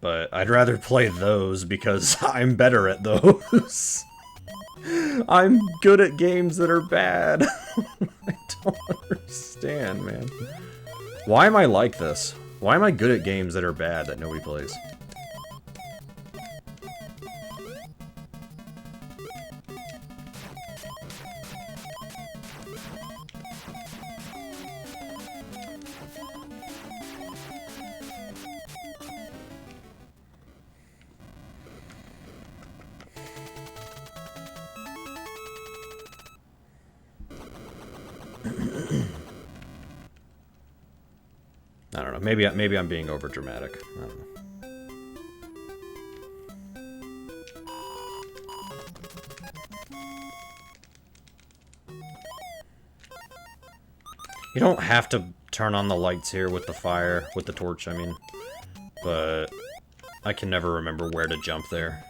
S1: But I'd rather play those because I'm better at those. I'm good at games that are bad. I don't understand, man. Why am I like this? Why am I good at games that are bad that nobody plays? I don't know. Maybe I'm being over dramatic. I don't know. You don't have to turn on the lights here with the fire, with the torch, I mean. But I can never remember where to jump there.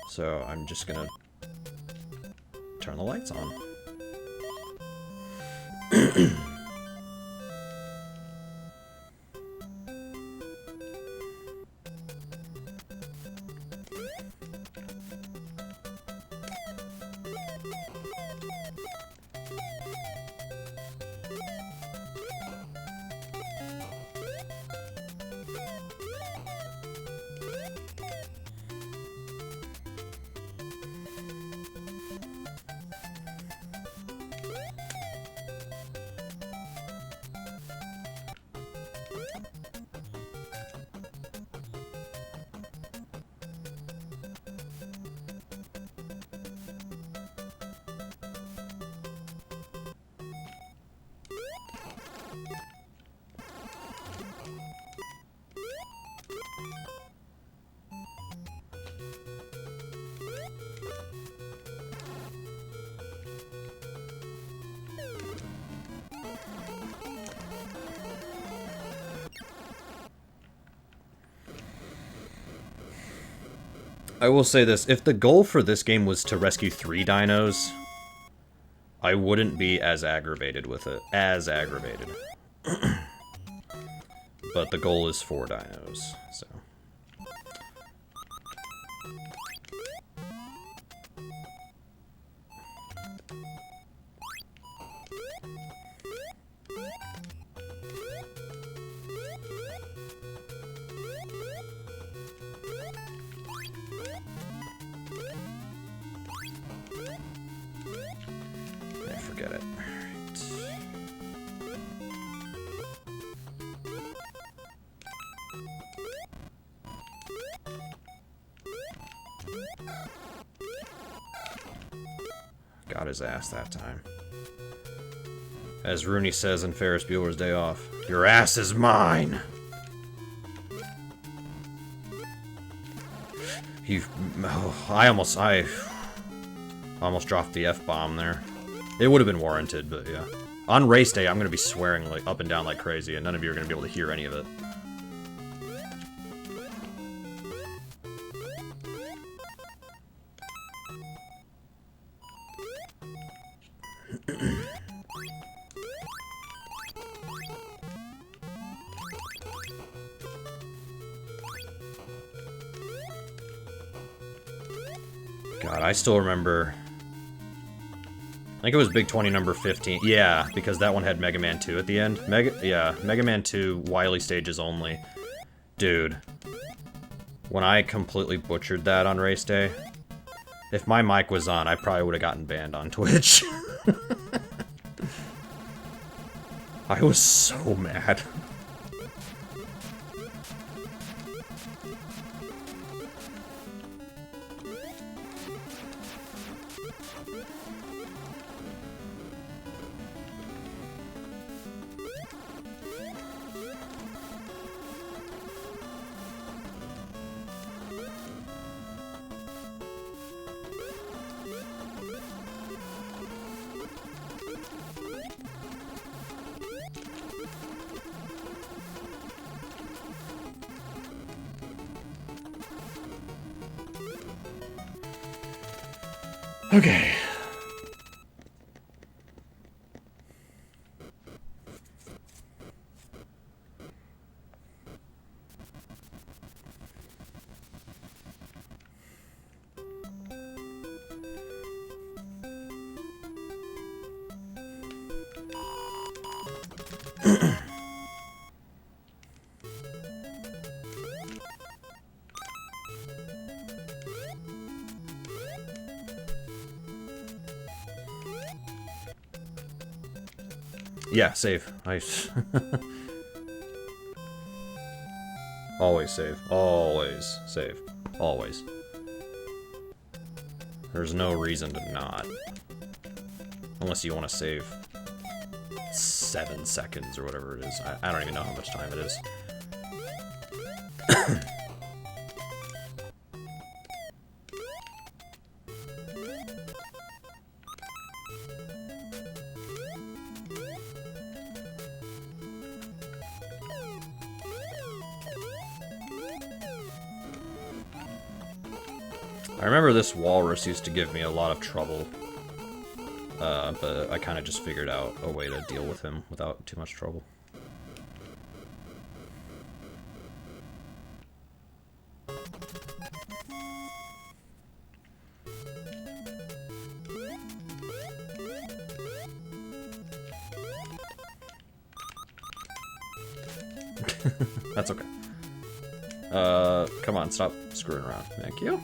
S1: So I'm just gonna turn the lights on. I will say this, if the goal for this game was to rescue 3 dinos, I wouldn't be as aggravated with it. As aggravated. But the goal is 4 dinos, so... Forget it. Got his ass that time. As Rooney says in Ferris Bueller's Day Off, your ass is mine! I almost dropped the F-bomb there. It would have been warranted, but yeah. On race day, I'm going to be swearing like up and down like crazy, and none of you are going to be able to hear any of it. God, I still remember... I think it was Big 20 number 15. Yeah, because that one had Mega Man 2 at the end. Mega Man 2, Wily stages only. Dude. When I completely butchered that on race day, if my mic was on, I probably would have gotten banned on Twitch. I was so mad. Okay. Yeah, save. Nice. Always save. Always save. Always. There's no reason to not. Unless you want to save 7 seconds or whatever it is. I don't even know how much time it is. I remember this walrus used to give me a lot of trouble, but I kind of just figured out a way to deal with him without too much trouble. That's okay. Come on, stop screwing around. Thank you.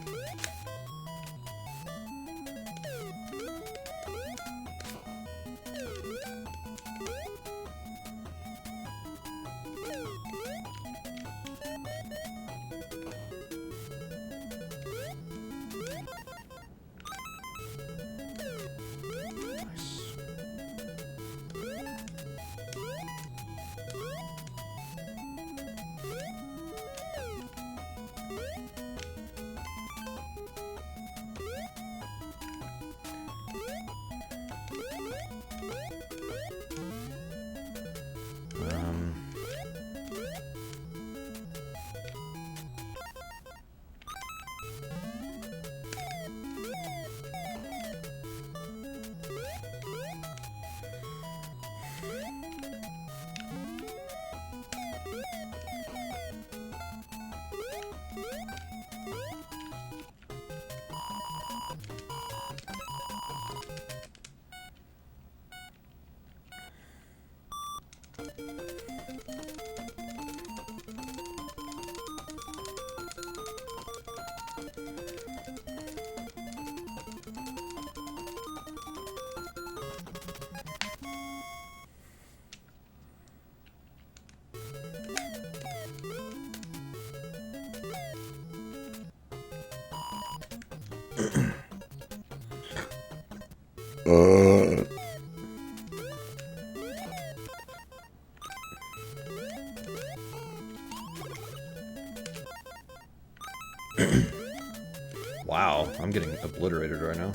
S1: Wow, I'm getting obliterated right now.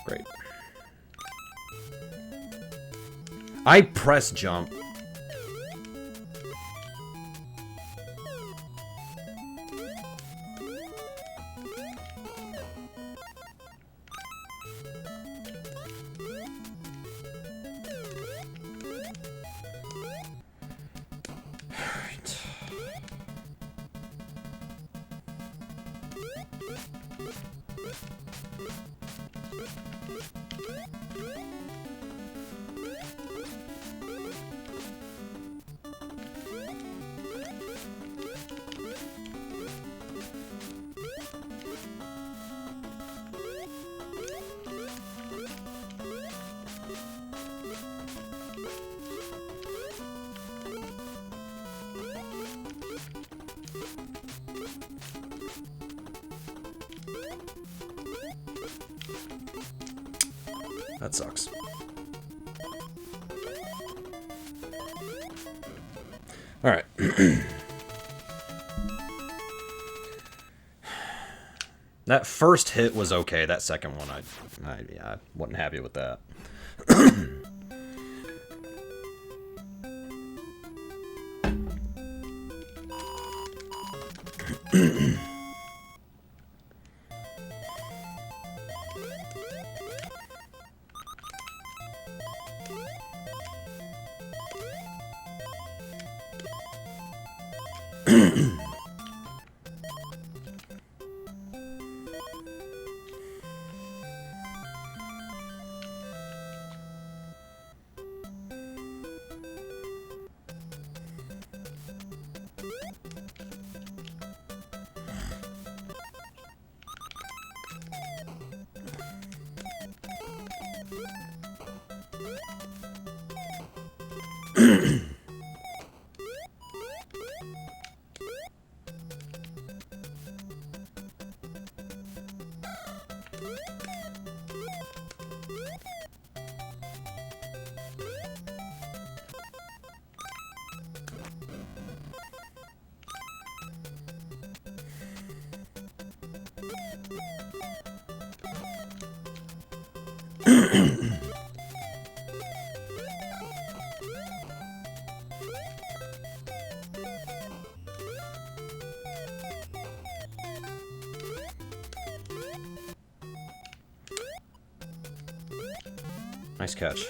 S1: Great. I press jump. That sucks. That first hit was okay. That second one, I wasn't happy with that. Nice catch.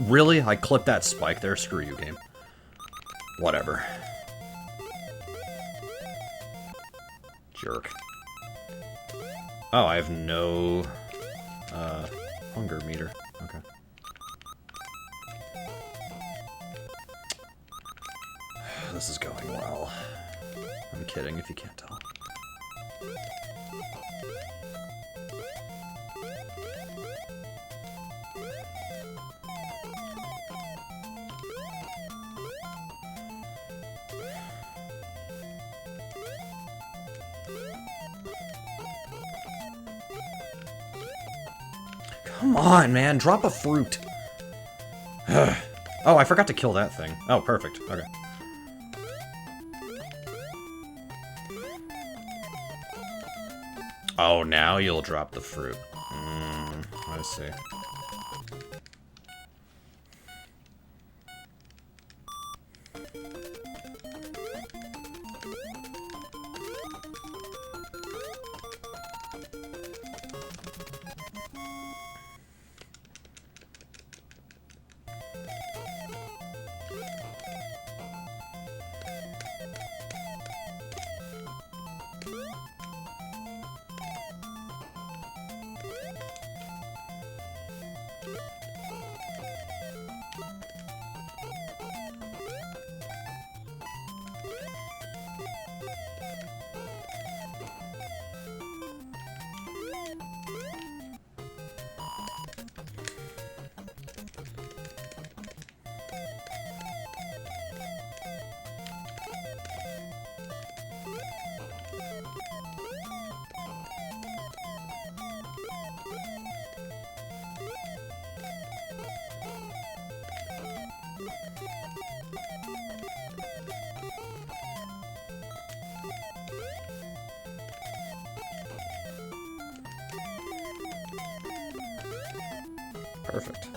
S1: Really? I clipped that spike there? Screw you, game. Whatever. Jerk. Oh, I have no... hunger meter. Okay. This is going well. I'm kidding if you can't tell. Come on, man. Drop a fruit. Oh, I forgot to kill that thing. Oh, perfect. Okay. Oh, now you'll drop the fruit. I see. Perfect.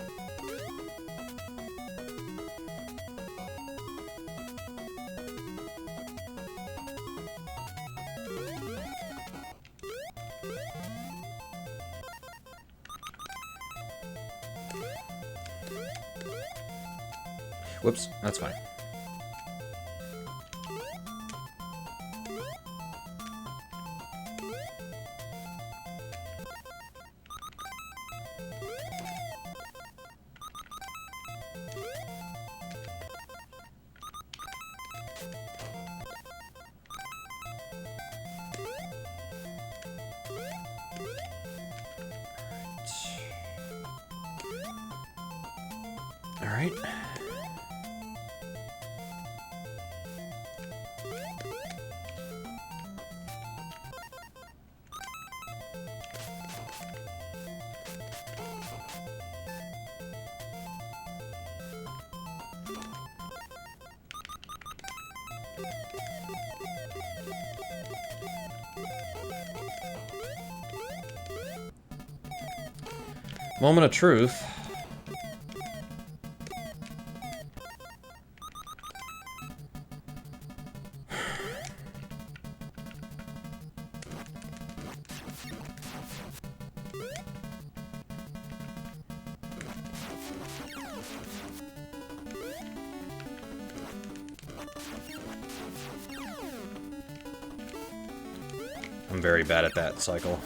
S1: Whoops, that's fine. All right. Moment of truth. I'm very bad at that cycle.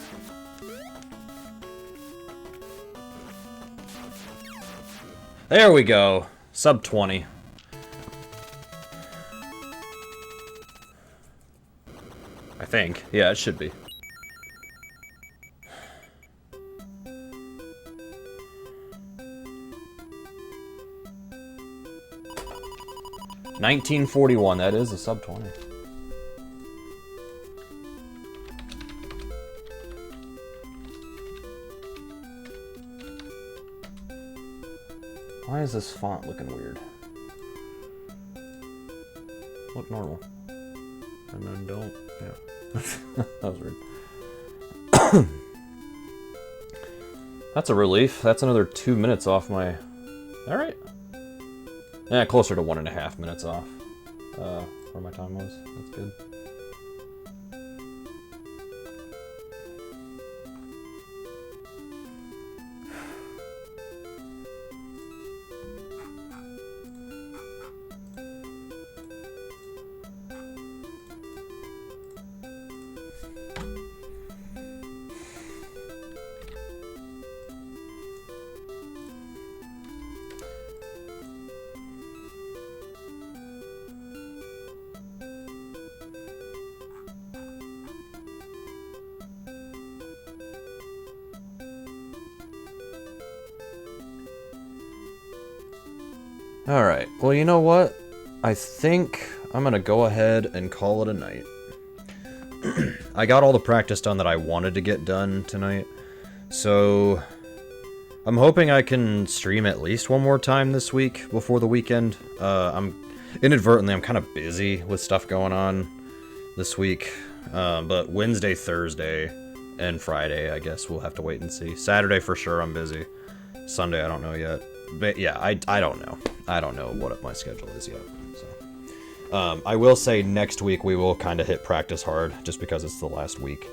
S1: There we go. Sub 20. I think. Yeah, it should be. $19.41. That is a sub 20. Why is this font looking weird? Look normal. And then don't. Yeah. That was weird. That's a relief. That's another 2 minutes off my... Alright. Yeah, closer to 1.5 minutes off. Where my time was. That's good. Alright, well, you know what? I think I'm gonna go ahead and call it a night. I got all the practice done that I wanted to get done tonight, so I'm hoping I can stream at least one more time this week before the weekend. I'm kind of busy with stuff going on this week, but Wednesday, Thursday, and Friday, I guess we'll have to wait and see. Saturday for sure I'm busy. Sunday I don't know yet. But yeah, I don't know. I don't know what my schedule is yet. So, I will say next week we will kind of hit practice hard, just because it's the last week.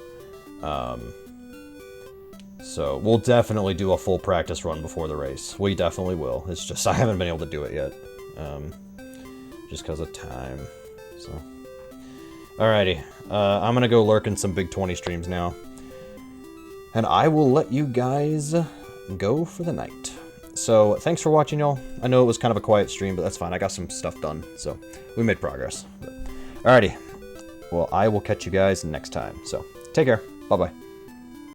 S1: So we'll definitely do a full practice run before the race. We definitely will. It's just I haven't been able to do it yet, just because of time. So, alrighty, I'm gonna go lurk in some Big 20 streams now, and I will let you guys go for the night. So, thanks for watching, y'all. I know it was kind of a quiet stream, but that's fine. I got some stuff done, so we made progress. But, alrighty. Well, I will catch you guys next time. So, take care. Bye-bye.